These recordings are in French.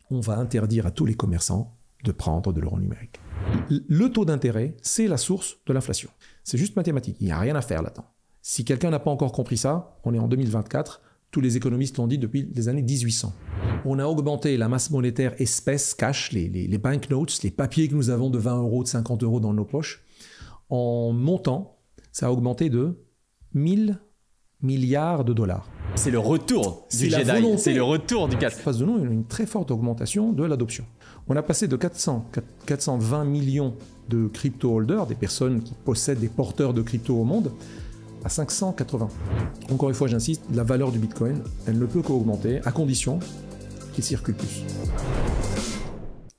on va interdire à tous les commerçants de prendre de l'euro numérique. Le taux d'intérêt, c'est la source de l'inflation. C'est juste mathématique, il n'y a rien à faire là-dedans. Si quelqu'un n'a pas encore compris ça, on est en 2024, tous les économistes l'ont dit depuis les années 1800. On a augmenté la masse monétaire espèce, cash, les banknotes, les papiers que nous avons de 20 euros, de 50 euros dans nos poches. En montant, ça a augmenté de 1000 milliards de dollars. C'est le retour du Jedi, c'est le retour du cash. En face de nous, il y a une très forte augmentation de l'adoption. On a passé de 420 millions de crypto-holders, des personnes qui possèdent des porteurs de crypto au monde, à 580. Encore une fois, j'insiste, la valeur du Bitcoin, elle ne peut qu'augmenter à condition qu'il circule plus.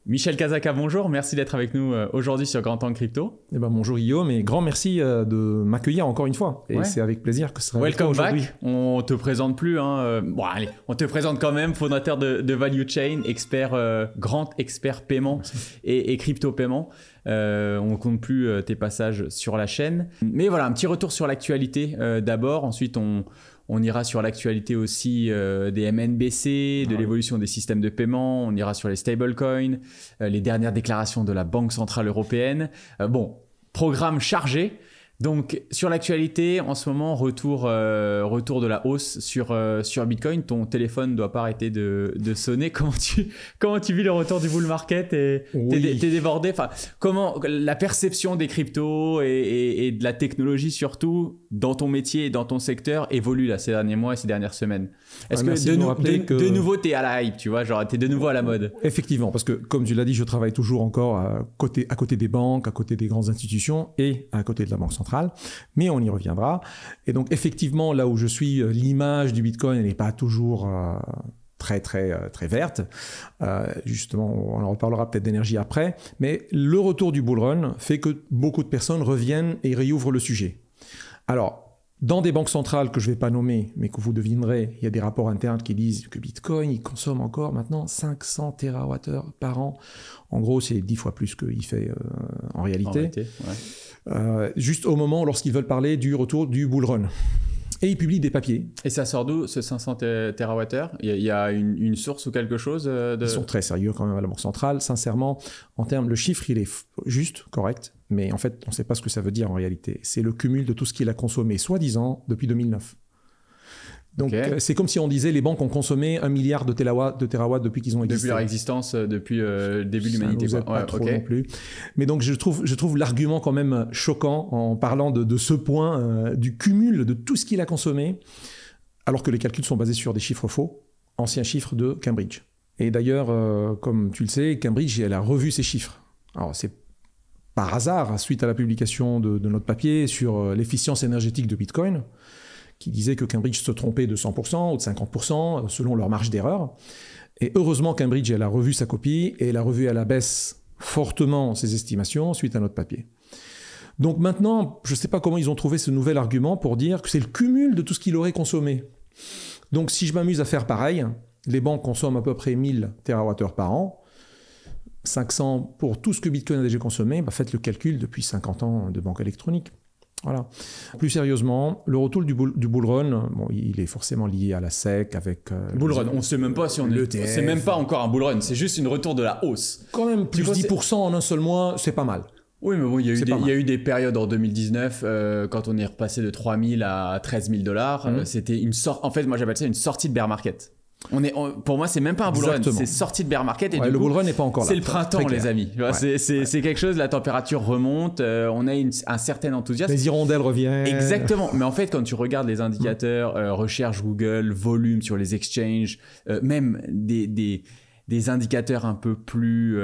Michel Kazaka, bonjour, merci d'être avec nous aujourd'hui sur Grand Angle Crypto. Eh ben, bonjour Guillaume et grand merci de m'accueillir encore une fois. Et c'est avec plaisir que ce sera Welcome back. On te présente plus, bon allez, on te présente quand même, fondateur de Value Chain, grand expert paiement et crypto paiement. On ne compte plus tes passages sur la chaîne. Mais voilà, un petit retour sur l'actualité d'abord. Ensuite, on ira sur l'actualité aussi des MNBC, de l'évolution des systèmes de paiement. On ira sur les stablecoins, les dernières déclarations de la Banque Centrale Européenne. Bon, programme chargé. Donc, sur l'actualité, en ce moment, retour de la hausse sur Bitcoin. Ton téléphone ne doit pas arrêter de sonner. Comment tu vis le retour du bull market et Oui. t'es débordé? Enfin, comment la perception des cryptos et de la technologie surtout dans ton métier et dans ton secteur évolue là, ces derniers mois et ces dernières semaines? Est-ce que de nouveau, t'es à la hype, tu vois, genre t'es de nouveau à la mode? Effectivement, parce que comme tu l'as dit, je travaille toujours encore à côté des banques, à côté des grandes institutions et à côté de la Banque centrale. Mais on y reviendra. Et donc effectivement, là où je suis, l'image du Bitcoin n'est pas toujours très verte. Justement, on en reparlera peut-être d'énergie après. Mais le retour du bull run fait que beaucoup de personnes reviennent et réouvrent le sujet. Alors, dans des banques centrales que je ne vais pas nommer, mais que vous devinerez, il y a des rapports internes qui disent que Bitcoin, il consomme encore maintenant 500 TWh par an. En gros, c'est 10 fois plus qu'il fait en réalité. Juste au moment lorsqu'ils veulent parler du retour du bull run. Et ils publient des papiers. Et ça sort d'où, ce 500 TWh? Il y a une source ou quelque chose Ils sont très sérieux quand même à la Banque centrale. Sincèrement, en termes, le chiffre, il est juste, correct. Mais en fait, on ne sait pas ce que ça veut dire en réalité. C'est le cumul de tout ce qu'il a consommé, soi-disant, depuis 2009. Donc, c'est comme si on disait les banques ont consommé 1 milliard de terawatts depuis qu'ils ont existé. Depuis leur existence, depuis le début de l'humanité. Ça pas trop non plus. Mais donc, je trouve l'argument quand même choquant en parlant de ce point, du cumul de tout ce qu'il a consommé, alors que les calculs sont basés sur des chiffres faux, anciens chiffres de Cambridge. Et d'ailleurs, comme tu le sais, Cambridge, elle a revu ces chiffres. Alors, c'est par hasard, suite à la publication de notre papier sur l'efficience énergétique de Bitcoin, qui disait que Cambridge se trompait de 100% ou de 50% selon leur marge d'erreur. Et heureusement, Cambridge, elle a revu sa copie et elle a revu à la baisse fortement ses estimations suite à notre papier. Donc maintenant, je ne sais pas comment ils ont trouvé ce nouvel argument pour dire que c'est le cumul de tout ce qu'il aurait consommé. Donc si je m'amuse à faire pareil, les banques consomment à peu près 1000 TWh par an, 500 pour tout ce que Bitcoin a déjà consommé, faites le calcul depuis 50 ans de banque électronique. Voilà. Plus sérieusement, le retour du bull run, bon, il est forcément lié à la SEC avec... bull run, on ne sait même pas si c'est même pas encore un bull run, c'est juste une retour de la hausse. Quand même, plus 10% en un seul mois, c'est pas mal. Oui, mais bon, il y a eu des périodes en 2019, quand on est repassé de 3 000 à 13 000 $, c'était une sorte... En fait, moi j'appelle ça une sortie de bear market. Pour moi, c'est même pas un bull run, c'est sorti de bear market. Et le bull run n'est pas encore là. C'est le printemps, les amis. C'est quelque chose, la température remonte, on a un certain enthousiasme. Les hirondelles reviennent. Exactement. Mais en fait, quand tu regardes les indicateurs, recherche Google, volume sur les exchanges, même des indicateurs un peu plus...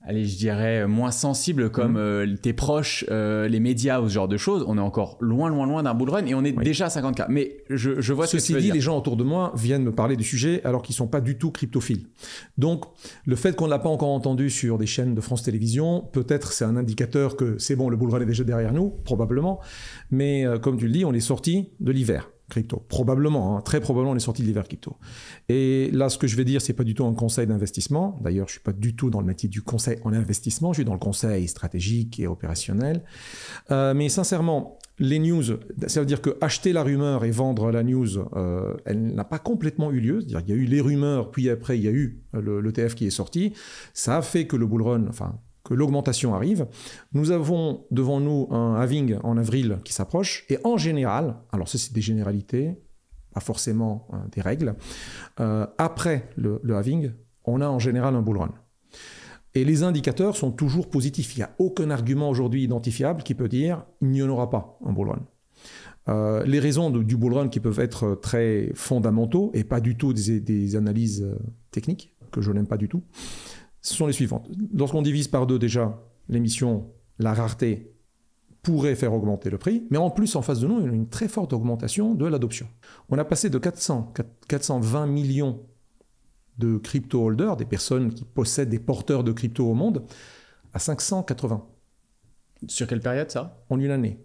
allez, je dirais moins sensibles comme tes proches, les médias ou ce genre de choses, on est encore loin d'un bull run et on est déjà à 50K. Mais je vois ce que tu veux dire. Les gens autour de moi viennent me parler du sujet alors qu'ils ne sont pas du tout cryptophiles. Donc, le fait qu'on ne l'a pas encore entendu sur des chaînes de France Télévisions, peut-être c'est un indicateur que c'est bon, le bull run est déjà derrière nous, probablement. Mais comme tu le dis, on est sorti de l'hiver crypto. Probablement, très probablement, on est sorti de l'hiver crypto. Et là, ce que je vais dire, c'est pas du tout un conseil d'investissement. D'ailleurs, je suis pas du tout dans le métier du conseil en investissement. Je suis dans le conseil stratégique et opérationnel. Mais sincèrement, les news, ça veut dire que acheter la rumeur et vendre la news, elle n'a pas complètement eu lieu. C'est-à-dire qu'il y a eu les rumeurs, puis après il y a eu l'ETF qui est sorti. Ça a fait que le bull run, que l'augmentation arrive. Nous avons devant nous un halving en avril qui s'approche. Et en général, alors ça c'est des généralités, pas forcément des règles, après le halving, on a en général un bull run. Et les indicateurs sont toujours positifs. Il n'y a aucun argument aujourd'hui identifiable qui peut dire il n'y en aura pas un bull run. Les raisons du bull run qui peuvent être très fondamentaux et pas du tout des analyses techniques, que je n'aime pas du tout, ce sont les suivantes. Lorsqu'on divise par 2 déjà l'émission, la rareté pourrait faire augmenter le prix, mais en plus en face de nous, il y a une très forte augmentation de l'adoption. On a passé de 420 millions de crypto holders, des personnes qui possèdent des porteurs de crypto au monde, à 580. Sur quelle période ça? En une année.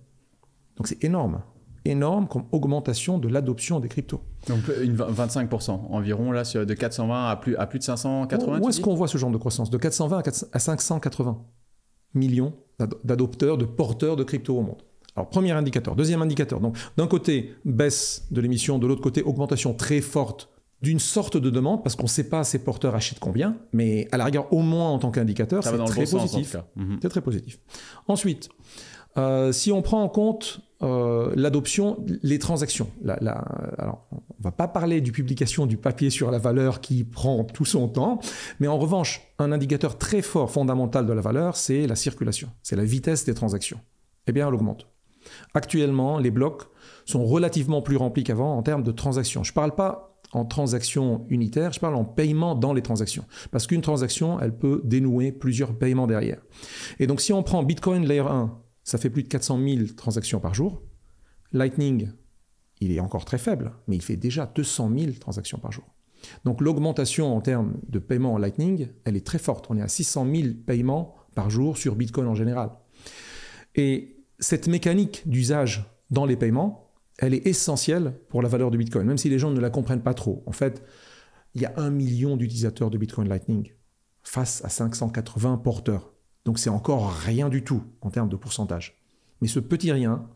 Donc c'est énorme. Énorme comme augmentation de l'adoption des cryptos. Donc 25% environ, là, de 420 à plus de 580. Où est-ce qu'on voit ce genre de croissance? De 420 à 580 millions d'adopteurs, de porteurs de crypto au monde. Alors, premier indicateur. Deuxième indicateur. Donc, d'un côté, baisse de l'émission, de l'autre côté, augmentation très forte d'une sorte de demande, parce qu'on ne sait pas ces porteurs achètent combien, mais à la rigueur, au moins en tant qu'indicateur, c'est très positif. C'est très positif. Ensuite, si on prend en compte l'adoption, les transactions, alors, on ne va pas parler du publication du papier sur la valeur qui prend tout son temps, mais en revanche, un indicateur très fort, fondamental de la valeur, c'est la circulation, c'est la vitesse des transactions. Eh bien, elle augmente. Actuellement, les blocs sont relativement plus remplis qu'avant en termes de transactions. Je ne parle pas en transactions unitaires, je parle en paiement dans les transactions. Parce qu'une transaction, elle peut dénouer plusieurs paiements derrière. Et donc, si on prend Bitcoin Layer 1, ça fait plus de 400 000 transactions par jour. Lightning, il est encore très faible, mais il fait déjà 200 000 transactions par jour. Donc, l'augmentation en termes de paiement en Lightning, elle est très forte. On est à 600 000 paiements par jour sur Bitcoin en général. Et cette mécanique d'usage dans les paiements, elle est essentielle pour la valeur de Bitcoin, même si les gens ne la comprennent pas trop. En fait, il y a 1 million d'utilisateurs de Bitcoin Lightning face à 580 porteurs. Donc c'est encore rien du tout en termes de pourcentage. Mais ce petit rien,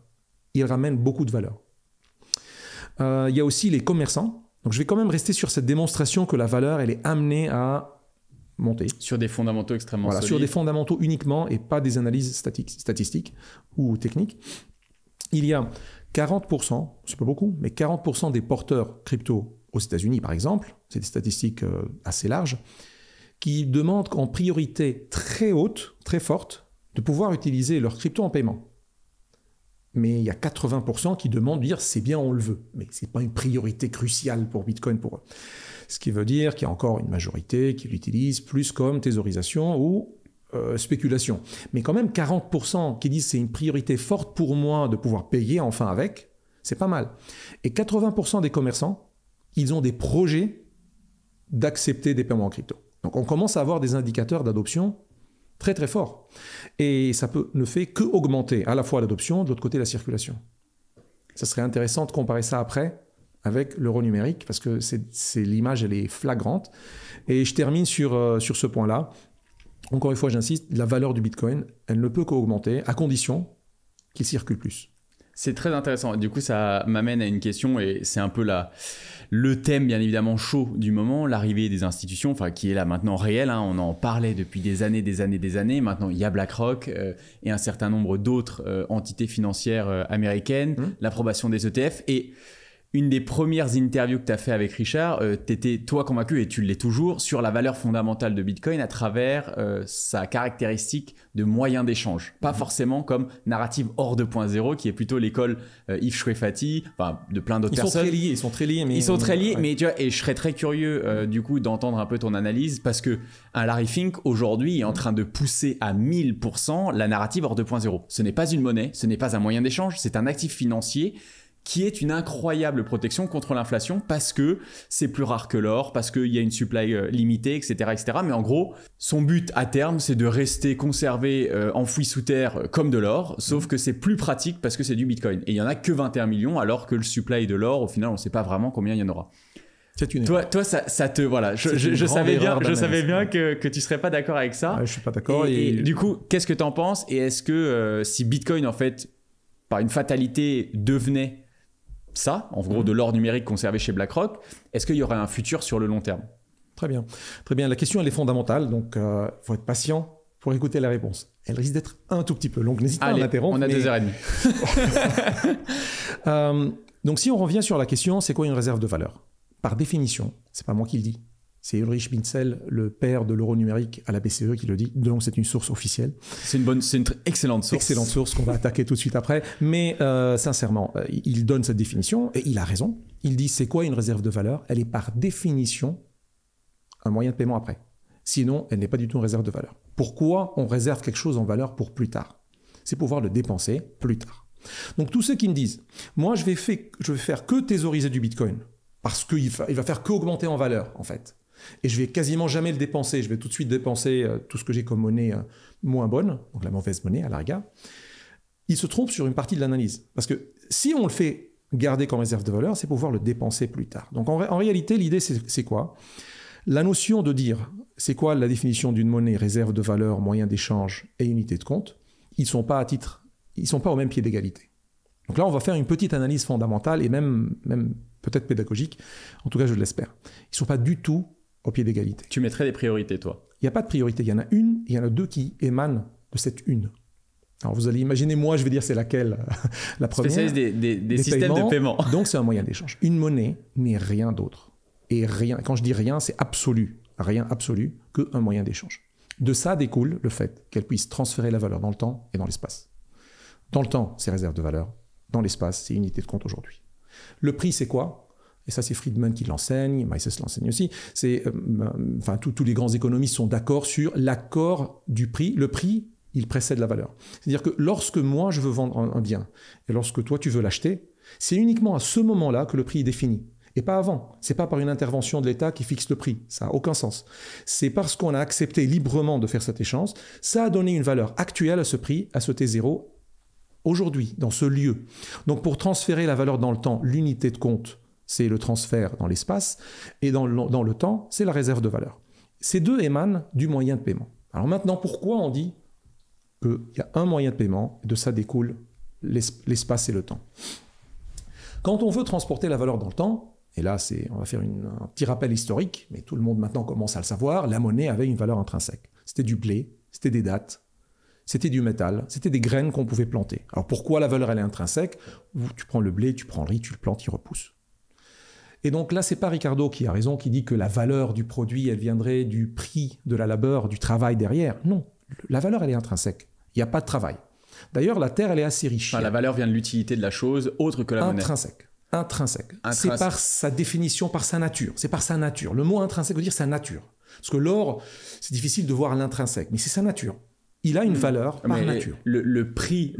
il ramène beaucoup de valeur. Il y a aussi les commerçants. Donc je vais quand même rester sur cette démonstration que la valeur, elle est amenée à monter. Sur des fondamentaux extrêmement solides. Sur des fondamentaux uniquement et pas des analyses statistiques ou techniques. Il y a 40%, c'est pas beaucoup, mais 40% des porteurs crypto aux États-Unis, par exemple, c'est des statistiques assez larges, qui demandent en priorité très haute, très forte, de pouvoir utiliser leur crypto en paiement. Mais il y a 80% qui demandent de dire c'est bien, on le veut. Mais ce n'est pas une priorité cruciale pour Bitcoin pour eux. Ce qui veut dire qu'il y a encore une majorité qui l'utilise plus comme thésaurisation ou spéculation. Mais quand même 40% qui disent c'est une priorité forte pour moi de pouvoir payer enfin avec, c'est pas mal. Et 80% des commerçants, ils ont des projets d'accepter des paiements en crypto. Donc on commence à avoir des indicateurs d'adoption très très forts. Et ça ne fait que augmenter à la fois l'adoption, de l'autre côté la circulation. Ça serait intéressant de comparer ça après avec l'euro numérique, parce que l'image elle est flagrante. Et je termine sur ce point-là. Encore une fois, j'insiste, la valeur du Bitcoin, elle ne peut qu'augmenter à condition qu'il circule plus. C'est très intéressant. Du coup, ça m'amène à une question et c'est un peu le thème bien évidemment chaud du moment, l'arrivée des institutions, qui est là maintenant réelle. On en parlait depuis des années. Maintenant, il y a BlackRock et un certain nombre d'autres entités financières américaines, l'approbation des ETF et une des premières interviews que tu as fait avec Richard, tu étais, toi, convaincu, et tu l'es toujours, sur la valeur fondamentale de Bitcoin à travers sa caractéristique de moyen d'échange. Pas forcément comme narrative hors 2.0, qui est plutôt l'école Yves Chouefati, de plein d'autres personnes. Ils sont très liés. Mais tu vois, et je serais très curieux du coup d'entendre un peu ton analyse, parce que un Larry Fink, aujourd'hui, est en train de pousser à 1000% la narrative hors 2.0. Ce n'est pas une monnaie, ce n'est pas un moyen d'échange, c'est un actif financier qui est une incroyable protection contre l'inflation parce que c'est plus rare que l'or, parce qu'il y a une supply limitée, etc., etc. Mais en gros, son but à terme, c'est de rester conservé, enfoui sous terre comme de l'or, sauf que c'est plus pratique parce que c'est du Bitcoin. Et il n'y en a que 21 millions, alors que le supply de l'or, au final, on ne sait pas vraiment combien il y en aura. C'est une toi, ça te... Voilà, je savais bien que tu ne serais pas d'accord avec ça. Je ne suis pas d'accord. Et du coup, qu'est-ce que tu en penses? Et est-ce que si Bitcoin, en fait, par une fatalité, devenait ça, en gros de l'or numérique conservé chez BlackRock, est-ce qu'il y aurait un futur sur le long terme? Très bien. Très bien. La question, elle est fondamentale, donc il faut être patient pour écouter la réponse. Elle risque d'être un tout petit peu longue. N'hésite pas à m'interrompre. On a 2h30. Donc si on revient sur la question, c'est quoi une réserve de valeur? Par définition, c'est pas moi qui le dis. C'est Ulrich Binzel, le père de l'euro numérique à la BCE, qui le dit. Donc c'est une source officielle. C'est une excellente source. Excellente source qu'on va attaquer tout de suite après. Mais sincèrement, il donne cette définition et il a raison. Il dit c'est quoi une réserve de valeur? Elle est par définition un moyen de paiement après. Sinon, elle n'est pas du tout une réserve de valeur. Pourquoi on réserve quelque chose en valeur pour plus tard? C'est pour pouvoir le dépenser plus tard. Donc tous ceux qui me disent, moi je vais faire que thésauriser du Bitcoin parce qu'il va faire qu'augmenter en valeur en fait. Et je vais quasiment jamais le dépenser. Je vais tout de suite dépenser tout ce que j'ai comme monnaie moins bonne, donc la mauvaise monnaie à la rigueur. Ils se trompent sur une partie de l'analyse. Parce que si on le fait garder comme réserve de valeur, c'est pour pouvoir le dépenser plus tard. Donc en réalité, l'idée c'est quoi? La notion de dire, c'est quoi la définition d'une monnaie, réserve de valeur, moyen d'échange et unité de compte, ils ne sont pas au même pied d'égalité. Donc là, on va faire une petite analyse fondamentale et même peut-être pédagogique, en tout cas je l'espère. Ils ne sont pas du tout au pied d'égalité. Tu mettrais des priorités, toi? Il n'y a pas de priorité, il y en a une, il y en a deux qui émanent de cette une. Alors vous allez imaginer, moi je vais dire c'est laquelle la première. Spécialiste des systèmes de paiement. Donc c'est un moyen d'échange. Une monnaie n'est rien d'autre. Et rien, quand je dis rien, c'est absolu, rien absolu, qu'un moyen d'échange. De ça découle le fait qu'elle puisse transférer la valeur dans le temps et dans l'espace. Dans le temps, c'est réserve de valeur. Dans l'espace, c'est unité de compte aujourd'hui. Le prix, c'est quoi? Et ça, c'est Friedman qui l'enseigne, Mises l'enseigne aussi. Tous les grands économistes sont d'accord sur l'accord du prix. Le prix, il précède la valeur. C'est-à-dire que lorsque moi, je veux vendre un bien, et lorsque toi, tu veux l'acheter, c'est uniquement à ce moment-là que le prix est défini. Et pas avant. C'est pas par une intervention de l'État qui fixe le prix. Ça n'a aucun sens. C'est parce qu'on a accepté librement de faire cet échange. Ça a donné une valeur actuelle à ce prix, à ce T0, aujourd'hui, dans ce lieu. Donc pour transférer la valeur dans le temps, l'unité de compte, c'est le transfert dans l'espace. Et dans le temps, c'est la réserve de valeur. Ces deux émanent du moyen de paiement. Alors maintenant, pourquoi on dit qu'il y a un moyen de paiement, et de ça découle l'espace et le temps? Quand on veut transporter la valeur dans le temps, et là, on va faire un petit rappel historique, mais tout le monde maintenant commence à le savoir, la monnaie avait une valeur intrinsèque. C'était du blé, c'était des dattes, c'était du métal, c'était des graines qu'on pouvait planter. Alors pourquoi la valeur elle est intrinsèque? Tu prends le blé, tu prends le riz, tu le plantes, il repousse. Et donc là, c'est pas Ricardo qui a raison, qui dit que la valeur du produit, elle viendrait du prix de la labeur, du travail derrière. Non, la valeur, elle est intrinsèque. Il n'y a pas de travail. D'ailleurs, la terre, elle est assez riche. Enfin, la valeur vient de l'utilité de la chose, autre que la monnaie. Intrinsèque. C'est par sa définition, par sa nature. C'est par sa nature. Le mot intrinsèque veut dire sa nature. Parce que l'or, c'est difficile de voir l'intrinsèque, mais c'est sa nature. Il a une valeur par nature. Le prix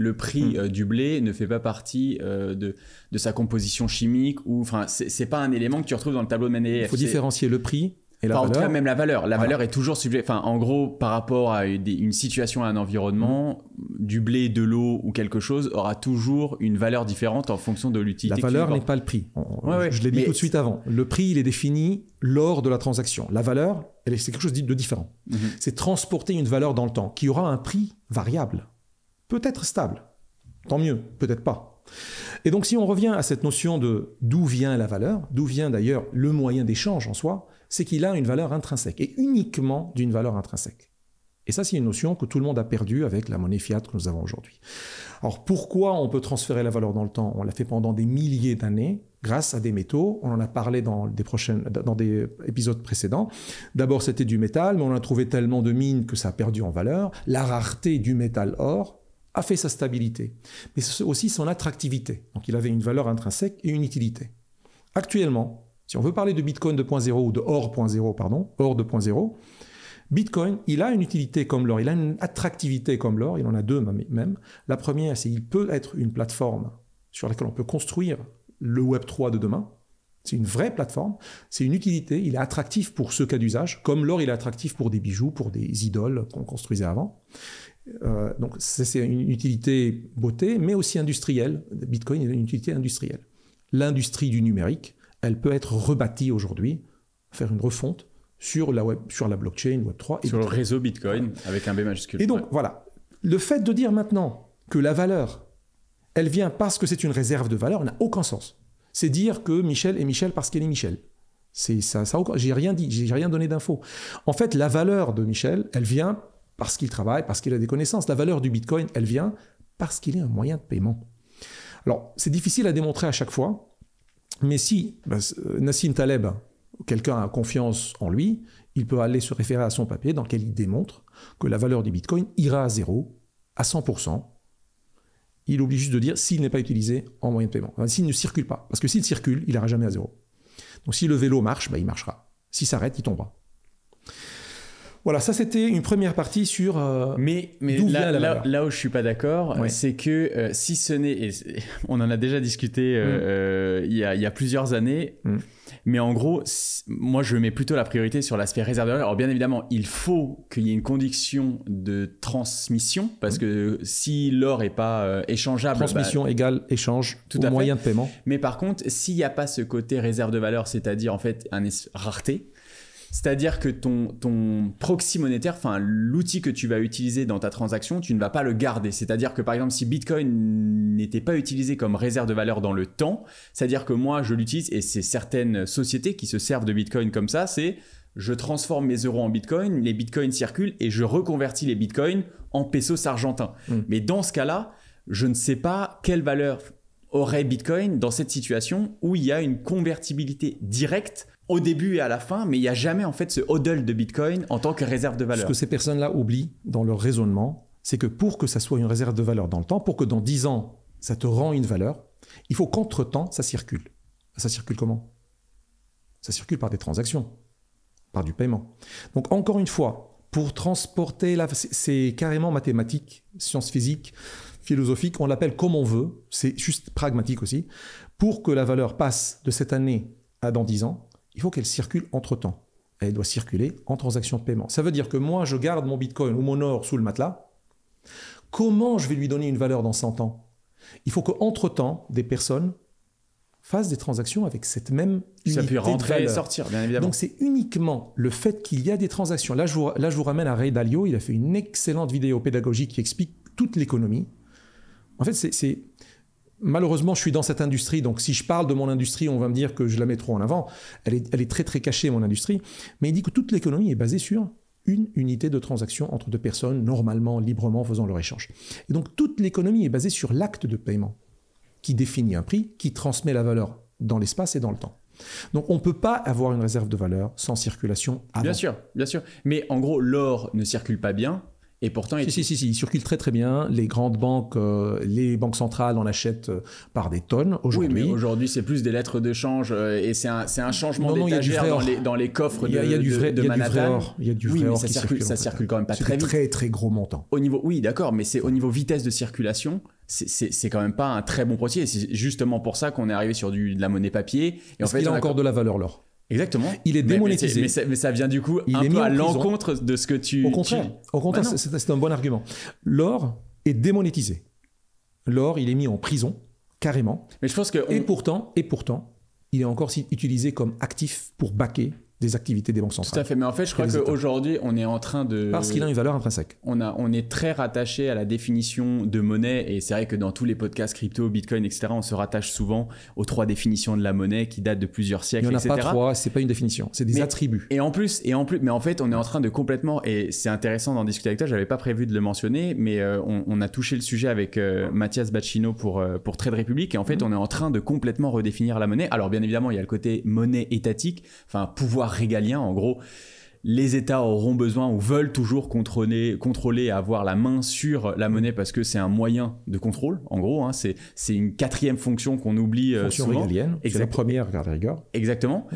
du blé ne fait pas partie de sa composition chimique. C'est pas un élément que tu retrouves dans le tableau de Mendeleïev. Il faut différencier le prix et la valeur. En tout cas, même la valeur. La valeur est toujours subjective. En gros, par rapport à une situation, à un environnement, du blé, de l'eau ou quelque chose aura toujours une valeur différente en fonction de l'utilité. La valeur n'est pas le prix. Je l'ai dit tout de suite avant. Le prix, il est défini lors de la transaction. La valeur, c'est quelque chose de différent. C'est transporter une valeur dans le temps qui aura un prix variable. Peut-être stable. Tant mieux. Peut-être pas. Et donc, si on revient à cette notion de d'où vient la valeur, d'où vient d'ailleurs le moyen d'échange en soi, c'est qu'il a une valeur intrinsèque, et uniquement d'une valeur intrinsèque. Et ça, c'est une notion que tout le monde a perdue avec la monnaie fiat que nous avons aujourd'hui. Alors, pourquoi on peut transférer la valeur dans le temps? On l'a fait pendant des milliers d'années, grâce à des métaux. On en a parlé dans des épisodes précédents. D'abord, c'était du métal, mais on a trouvé tellement de mines que ça a perdu en valeur. La rareté du métal or a fait sa stabilité, mais aussi son attractivité. Donc, il avait une valeur intrinsèque et une utilité. Actuellement, si on veut parler de Bitcoin 2.0 ou de Or 2.0, Bitcoin, il a une utilité comme l'or, il a une attractivité comme l'or, il en a deux même. La première, c'est qu'il peut être une plateforme sur laquelle on peut construire le Web 3 de demain. C'est une vraie plateforme, c'est une utilité, il est attractif pour ce cas d'usage, comme l'or, il est attractif pour des bijoux, pour des idoles qu'on construisait avant. Donc c'est une utilité beauté, mais aussi industrielle. Bitcoin, il a une utilité industrielle. L'industrie du numérique, elle peut être rebâtie aujourd'hui, faire une refonte sur la blockchain Web3. Sur le réseau Bitcoin, avec un B majuscule. Et donc, voilà. Le fait de dire maintenant que la valeur, elle vient parce que c'est une réserve de valeur, n'a aucun sens. C'est dire que Michel est Michel parce qu'elle est Michel. C'est ça, j'ai rien dit, j'ai rien donné d'infos. En fait, la valeur de Michel, elle vient parce qu'il travaille, parce qu'il a des connaissances. La valeur du Bitcoin, elle vient parce qu'il est un moyen de paiement. Alors, c'est difficile à démontrer à chaque fois, mais si Nassim Taleb, quelqu'un a confiance en lui, il peut aller se référer à son papier dans lequel il démontre que la valeur du Bitcoin ira à zéro, à 100%. Il oublie juste de dire s'il n'est pas utilisé en moyen de paiement. Enfin, s'il ne circule pas. Parce que s'il circule, il n'ira jamais à zéro. Donc si le vélo marche, il marchera. S'il s'arrête, il tombera. Voilà, ça c'était une première partie sur mais là où je suis pas d'accord, c'est que si ce n'est, et on en a déjà discuté il y a plusieurs années, mais en gros, moi je mets plutôt la priorité sur l'aspect réserve de valeur. Alors bien évidemment, il faut qu'il y ait une condition de transmission, parce que si l'or est pas échangeable... Transmission égale échange ou moyen de paiement. Mais par contre, s'il n'y a pas ce côté réserve de valeur, c'est-à-dire en fait rareté, c'est-à-dire que ton proxy monétaire, enfin l'outil que tu vas utiliser dans ta transaction, tu ne vas pas le garder. C'est-à-dire que par exemple, si Bitcoin n'était pas utilisé comme réserve de valeur dans le temps, c'est-à-dire que moi je l'utilise, et c'est certaines sociétés qui se servent de Bitcoin comme ça, c'est je transforme mes euros en Bitcoin, les Bitcoins circulent et je reconvertis les Bitcoins en pesos argentins. Mais dans ce cas-là, je ne sais pas quelle valeur aurait Bitcoin dans cette situation où il y a une convertibilité directe au début et à la fin, mais il n'y a jamais en fait ce hodl de Bitcoin en tant que réserve de valeur. Ce que ces personnes-là oublient dans leur raisonnement, c'est que pour que ça soit une réserve de valeur dans le temps, pour que dans 10 ans, ça te rend une valeur, il faut qu'entre-temps, ça circule. Ça circule comment? Ça circule par des transactions, par du paiement. Donc encore une fois, pour transporter, c'est carrément mathématique, sciences physiques, philosophique, on l'appelle comme on veut, c'est juste pragmatique aussi. Pour que la valeur passe de cette année à dans 10 ans, il faut qu'elle circule entre-temps. Elle doit circuler en transaction de paiement. Ça veut dire que moi, je garde mon Bitcoin ou mon or sous le matelas. Comment je vais lui donner une valeur dans 100 ans? Il faut qu'entre-temps, des personnes fassent des transactions avec cette même unité. Ça peut rentrer et sortir, bien évidemment. Donc, c'est uniquement le fait qu'il y a des transactions. Là, je vous ramène à Ray Dalio. Il a fait une excellente vidéo pédagogique qui explique toute l'économie. En fait, malheureusement, je suis dans cette industrie, donc si je parle de mon industrie, on va me dire que je la mets trop en avant. Elle est très très cachée, mon industrie. Mais il dit que toute l'économie est basée sur une unité de transaction entre deux personnes, normalement, librement faisant leur échange. Et donc toute l'économie est basée sur l'acte de paiement, qui définit un prix, qui transmet la valeur dans l'espace et dans le temps. Donc on ne peut pas avoir une réserve de valeur sans circulation avant. Bien sûr. Mais en gros, l'or ne circule pas bien. Et pourtant, Si, il circule très très bien. Les grandes banques, les banques centrales en achètent par des tonnes aujourd'hui. Oui, mais aujourd'hui, c'est plus des lettres de change et c'est un changement d'étagère dans les coffres de Manhattan. Il y a du vrai or qui circule. Ça circule quand même pas très vite. C'est très très gros montant. Oui, d'accord, mais c'est au niveau vitesse de circulation, c'est quand même pas un très bon procédé. C'est justement pour ça qu'on est arrivé sur de la monnaie papier. Et en fait, il a encore de la valeur, l'or. Exactement. Il est démonétisé. Mais ça vient du coup un peu à l'encontre de ce que tu... Au contraire, c'est un bon argument. L'or est démonétisé. L'or, il est mis en prison, carrément. Mais je pense que... Et pourtant, il est encore utilisé comme actif pour baquer des activités des banques centrales. Tout à fait, mais en fait, je crois qu'aujourd'hui, on est en train de... Parce qu'il a une valeur intrinsèque. On est très rattaché à la définition de monnaie, et c'est vrai que dans tous les podcasts crypto, Bitcoin, etc., on se rattache souvent aux 3 définitions de la monnaie qui datent de plusieurs siècles, etc. Il n'y en a pas 3, c'est pas une définition, c'est des attributs. Et en plus, mais en fait, on est en train de complètement, et c'est intéressant d'en discuter avec toi, j'avais pas prévu de le mentionner, mais on a touché le sujet avec Mathias Bacchino pour Trade Republic, et en fait, on est en train de complètement redéfinir la monnaie. Alors, bien évidemment, il y a le côté monnaie étatique, enfin, pouvoir régalien, en gros. Les États auront besoin ou veulent toujours contrôler et avoir la main sur la monnaie parce que c'est un moyen de contrôle, en gros. Hein, c'est une 4e fonction qu'on oublie fonction souvent. Régalienne, c'est la première, à la rigueur. Exactement.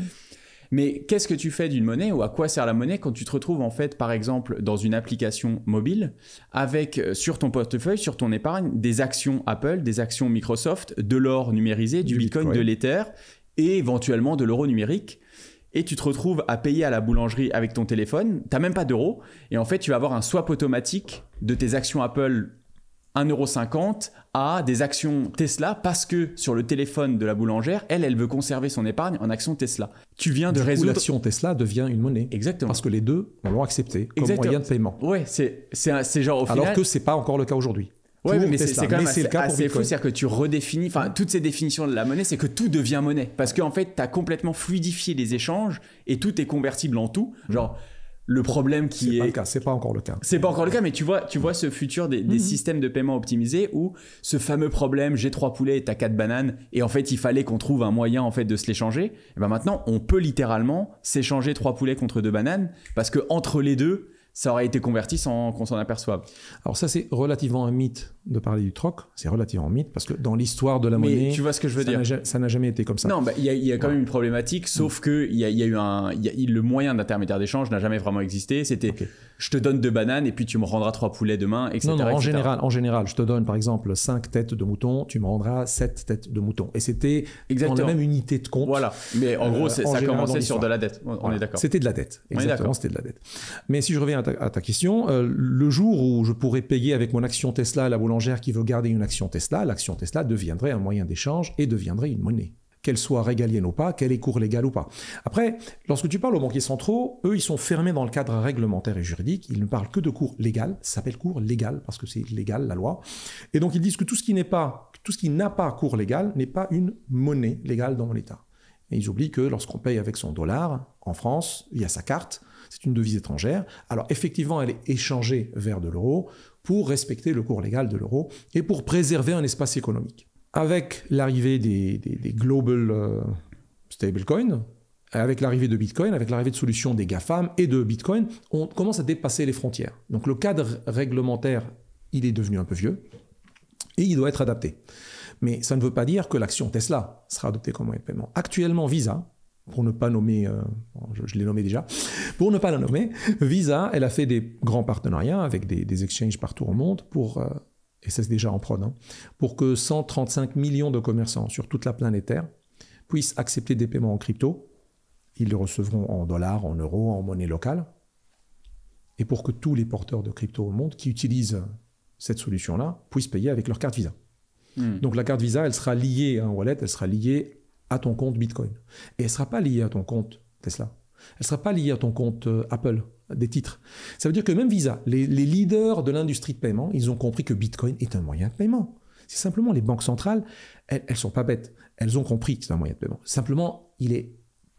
Mais qu'est-ce que tu fais d'une monnaie ou à quoi sert la monnaie quand tu te retrouves en fait, par exemple, dans une application mobile avec sur ton portefeuille, sur ton épargne, des actions Apple, des actions Microsoft, de l'or numérisé, du Bitcoin, de l'Ether et éventuellement de l'euro numérique. Et tu te retrouves à payer à la boulangerie avec ton téléphone, tu n'as même pas d'euros, et en fait tu vas avoir un swap automatique de tes actions Apple 1,50 € à des actions Tesla parce que sur le téléphone de la boulangère, elle veut conserver son épargne en actions Tesla. Tu viens de résoudre... l'action Tesla devient une monnaie. Exactement. Parce que les deux, on l'ont accepté comme moyen de paiement. Ouais, c'est genre au final... Alors que ce n'est pas encore le cas aujourd'hui. Ouais, mais Tesla. c'est quand même c'est le cas pour assez fou, Bitcoin. c'est-à-dire que tu redéfinis, enfin, toutes ces définitions de la monnaie, c'est que tout devient monnaie. Parce qu'en fait, tu as complètement fluidifié les échanges et tout est convertible en tout. Genre, le problème qui C'est est... pas le cas, c'est pas encore le cas. C'est pas encore le cas, mais tu vois ce futur des systèmes de paiement optimisés où ce fameux problème, j'ai 3 poulets et t'as 4 bananes, et en fait, il fallait qu'on trouve un moyen en fait de se l'échanger. Et ben maintenant, on peut littéralement s'échanger 3 poulets contre 2 bananes parce que entre les deux, ça aurait été converti sans qu'on s'en aperçoive. Alors ça, c'est relativement un mythe de parler du troc. C'est relativement un mythe parce que dans l'histoire de la monnaie, tu vois ce que je veux dire. Ça n'a jamais été comme ça. Non, il y a quand même une problématique, sauf que le moyen d'intermédiaire d'échange n'a jamais vraiment existé. C'était je te donne 2 bananes et puis tu me rendras 3 poulets demain, etc. Non, etc. en général, je te donne par exemple 5 têtes de mouton, tu me rendras 7 têtes de mouton. Et c'était dans la même unité de compte. Voilà, mais en gros, ça commençait sur de la dette, on est d'accord. C'était de la dette, exactement, c'était de la dette. Mais si je reviens à ta question, le jour où je pourrais payer avec mon action Tesla à la boulangère qui veut garder une action Tesla, l'action Tesla deviendrait un moyen d'échange et deviendrait une monnaie. Qu'elle soit régalienne ou pas, qu'elle ait cours légal ou pas. Après, lorsque tu parles aux banquiers centraux, eux, ils sont fermés dans le cadre réglementaire et juridique. Ils ne parlent que de cours légal. Ça s'appelle cours légal parce que c'est légal, la loi. Et donc, ils disent que tout ce qui n'a pas cours légal n'est pas une monnaie légale dans mon État. Et ils oublient que lorsqu'on paye avec son dollar en France, il y a sa carte, c'est une devise étrangère. Alors, effectivement, elle est échangée vers de l'euro pour respecter le cours légal de l'euro et pour préserver un espace économique. Avec l'arrivée des global stablecoins, avec l'arrivée de Bitcoin, avec l'arrivée de solutions des GAFAM et de Bitcoin, on commence à dépasser les frontières. Donc le cadre réglementaire, il est devenu un peu vieux et il doit être adapté. Mais ça ne veut pas dire que l'action Tesla sera adoptée comme moyen de paiement. Actuellement, Visa, pour ne pas nommer, je l'ai nommé déjà, pour ne pas la nommer, Visa, elle a fait des grands partenariats avec des exchanges partout au monde pour... et c'est déjà en prod, pour que 135 millions de commerçants sur toute la planète Terre puissent accepter des paiements en crypto. Ils les recevront en dollars, en euros, en monnaie locale. Et pour que tous les porteurs de crypto au monde qui utilisent cette solution-là puissent payer avec leur carte Visa. Donc la carte Visa, elle sera liée à un wallet, elle sera liée à ton compte Bitcoin. Et elle ne sera pas liée à ton compte Tesla. Elle ne sera pas liée à ton compte Apple, des titres. Ça veut dire que même Visa, les leaders de l'industrie de paiement, ils ont compris que Bitcoin est un moyen de paiement. C'est simplement les banques centrales, elles ne sont pas bêtes. Elles ont compris que c'est un moyen de paiement. Simplement, il est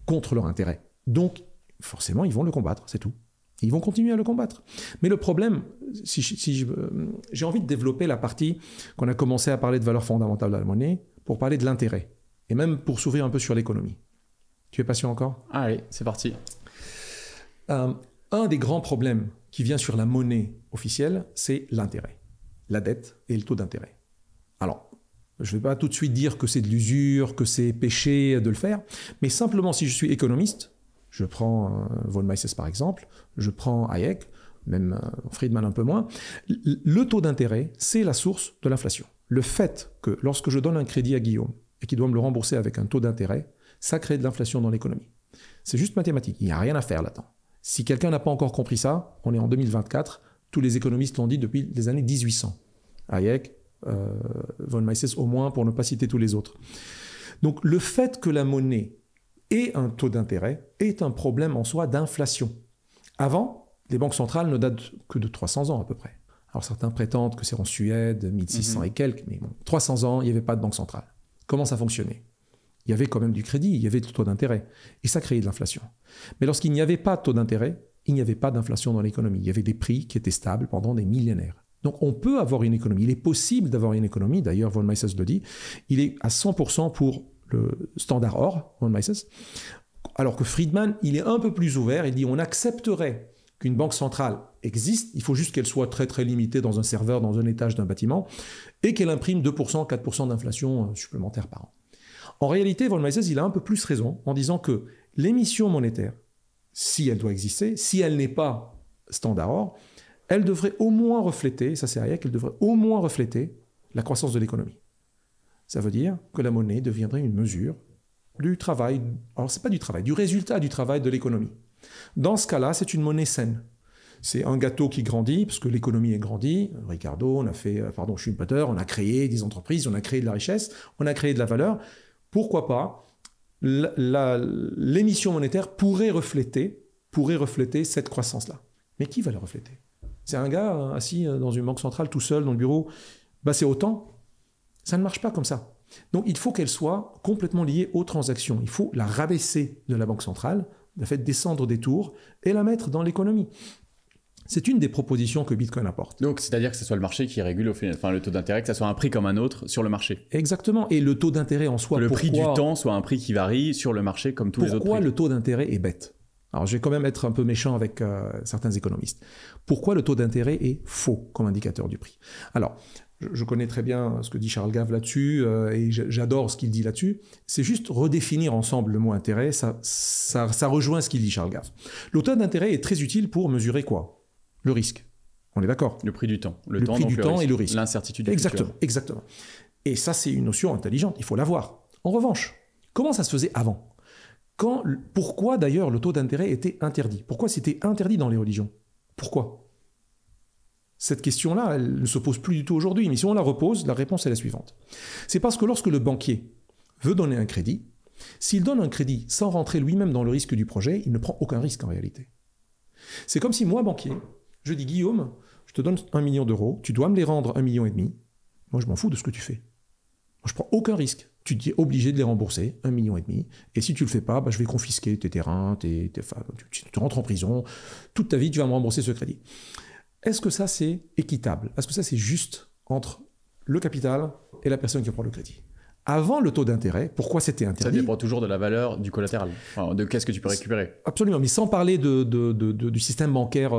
contre leur intérêt. Donc, forcément, ils vont le combattre, c'est tout. Et ils vont continuer à le combattre. Mais le problème, j'ai envie de développer la partie qu'on a commencé à parler de valeurs fondamentales de la monnaie pour parler de l'intérêt. Et même pour s'ouvrir un peu sur l'économie. Tu es patient encore ? Allez, c'est parti. Un des grands problèmes qui vient sur la monnaie officielle, c'est l'intérêt, la dette et le taux d'intérêt. Alors, je ne vais pas tout de suite dire que c'est de l'usure, que c'est péché de le faire, mais simplement si je suis économiste, je prends von Mises par exemple, je prends Hayek, même Friedman un peu moins, le taux d'intérêt, c'est la source de l'inflation. Le fait que lorsque je donne un crédit à Guillaume et qu'il doit me le rembourser avec un taux d'intérêt, ça crée de l'inflation dans l'économie. C'est juste mathématique, il n'y a rien à faire là-dedans. Si quelqu'un n'a pas encore compris ça, on est en 2024, tous les économistes l'ont dit depuis les années 1800. Hayek, von Mises au moins, pour ne pas citer tous les autres. Donc le fait que la monnaie ait un taux d'intérêt est un problème en soi d'inflation. Avant, les banques centrales ne datent que de 300 ans à peu près. Alors certains prétendent que c'est en Suède, 1600 et quelques, mais bon, 300 ans, il n'y avait pas de banque centrale. Comment ça fonctionnait ? Il y avait quand même du crédit, il y avait du taux d'intérêt. Et ça créait de l'inflation. Mais lorsqu'il n'y avait pas de taux d'intérêt, il n'y avait pas d'inflation dans l'économie. Il y avait des prix qui étaient stables pendant des millénaires. Donc on peut avoir une économie. Il est possible d'avoir une économie. D'ailleurs, von Mises le dit. Il est à 100% pour le standard or, von Mises. Alors que Friedman, il est un peu plus ouvert. Il dit on accepterait qu'une banque centrale existe. Il faut juste qu'elle soit très très limitée dans un serveur, dans un étage d'un bâtiment, et qu'elle imprime 2%, 4% d'inflation supplémentaire par an. En réalité, von Mises, il a un peu plus raison en disant que l'émission monétaire, si elle doit exister, si elle n'est pas standard or, elle devrait au moins refléter, ça c'est Hayek, elle devrait au moins refléter la croissance de l'économie. Ça veut dire que la monnaie deviendrait une mesure du travail, alors c'est pas du travail, du résultat du travail de l'économie. Dans ce cas-là, c'est une monnaie saine. C'est un gâteau qui grandit, parce que l'économie est grandie. Ricardo, on a fait, Schumpeter, on a créé des entreprises, on a créé de la richesse, on a créé de la valeur. Pourquoi pas l'émission monétaire pourrait refléter cette croissance-là. Mais qui va la refléter ? C'est un gars assis dans une banque centrale tout seul dans le bureau. c'est autant. Ça ne marche pas comme ça. Donc il faut qu'elle soit complètement liée aux transactions. Il faut la rabaisser de la Banque centrale, la faire descendre des tours et la mettre dans l'économie. C'est une des propositions que Bitcoin apporte. Donc, c'est-à-dire que ce soit le marché qui régule le taux d'intérêt, que ça soit un prix comme un autre sur le marché. Exactement. Et le taux d'intérêt en soi... Que le prix du temps soit un prix qui varie sur le marché comme tous les autres prix. Pourquoi le taux d'intérêt est bête? Alors, je vais quand même être un peu méchant avec certains économistes. Pourquoi le taux d'intérêt est faux comme indicateur du prix? Alors, je connais très bien ce que dit Charles Gave là-dessus et j'adore ce qu'il dit là-dessus. C'est juste redéfinir ensemble le mot intérêt. Ça rejoint ce qu'il dit Charles Gave. Le taux d'intérêt est très utile pour mesurer quoi? Le risque. On est d'accord? Le prix du temps. Le prix du temps et le risque. L'incertitude du Exactement, futur. exactement. Et ça, c'est une notion intelligente. Il faut l'avoir. En revanche, comment ça se faisait avant? Pourquoi d'ailleurs le taux d'intérêt était interdit? Pourquoi c'était interdit dans les religions? Pourquoi? Cette question-là, elle ne se pose plus du tout aujourd'hui. Mais si on la repose, la réponse est la suivante. C'est parce que lorsque le banquier veut donner un crédit, s'il donne un crédit sans rentrer lui-même dans le risque du projet, il ne prend aucun risque en réalité. C'est comme si moi, banquier, je dis, Guillaume, je te donne 1 million d'euros, tu dois me les rendre 1,5 million. Moi, je m'en fous de ce que tu fais. Moi, je prends aucun risque. Tu es obligé de les rembourser, 1,5 million. Et si tu le fais pas, je vais confisquer tes terrains, tu rentres en prison. Toute ta vie, tu vas me rembourser ce crédit. Est-ce que ça, c'est équitable? Est-ce que ça, c'est juste entre le capital et la personne qui prend le crédit? Avant le taux d'intérêt, pourquoi c'était interdit? Ça dépend toujours de la valeur du collatéral, de qu'est-ce que tu peux récupérer. Absolument, mais sans parler du système bancaire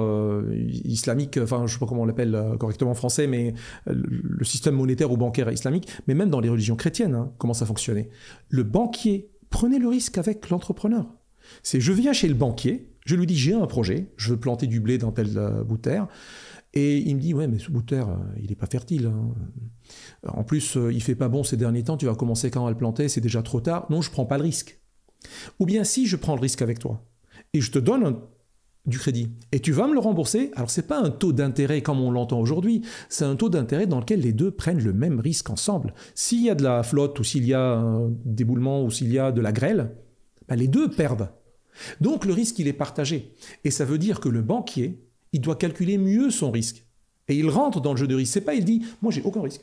islamique, enfin je ne sais pas comment on l'appelle correctement en français, mais le système monétaire ou bancaire islamique, mais même dans les religions chrétiennes, comment ça fonctionnait. Le banquier prenait le risque avec l'entrepreneur. C'est je viens chez le banquier, je lui dis j'ai un projet, je veux planter du blé dans tel bout de terre, et il me dit ouais mais ce bout de terre il n'est pas fertile. En plus il fait pas bon ces derniers temps, tu vas commencer quand à le planter, c'est déjà trop tard. Non, je prends pas le risque. Ou bien si je prends le risque avec toi et je te donne du crédit et tu vas me le rembourser, alors c'est pas un taux d'intérêt comme on l'entend aujourd'hui, c'est un taux d'intérêt dans lequel les deux prennent le même risque ensemble. S'il y a de la flotte ou s'il y a un déboulement ou s'il y a de la grêle, les deux perdent. Donc le risque il est partagé et ça veut dire que le banquier il doit calculer mieux son risque. Et il rentre dans le jeu de risque. C'est pas, il dit, moi j'ai aucun risque.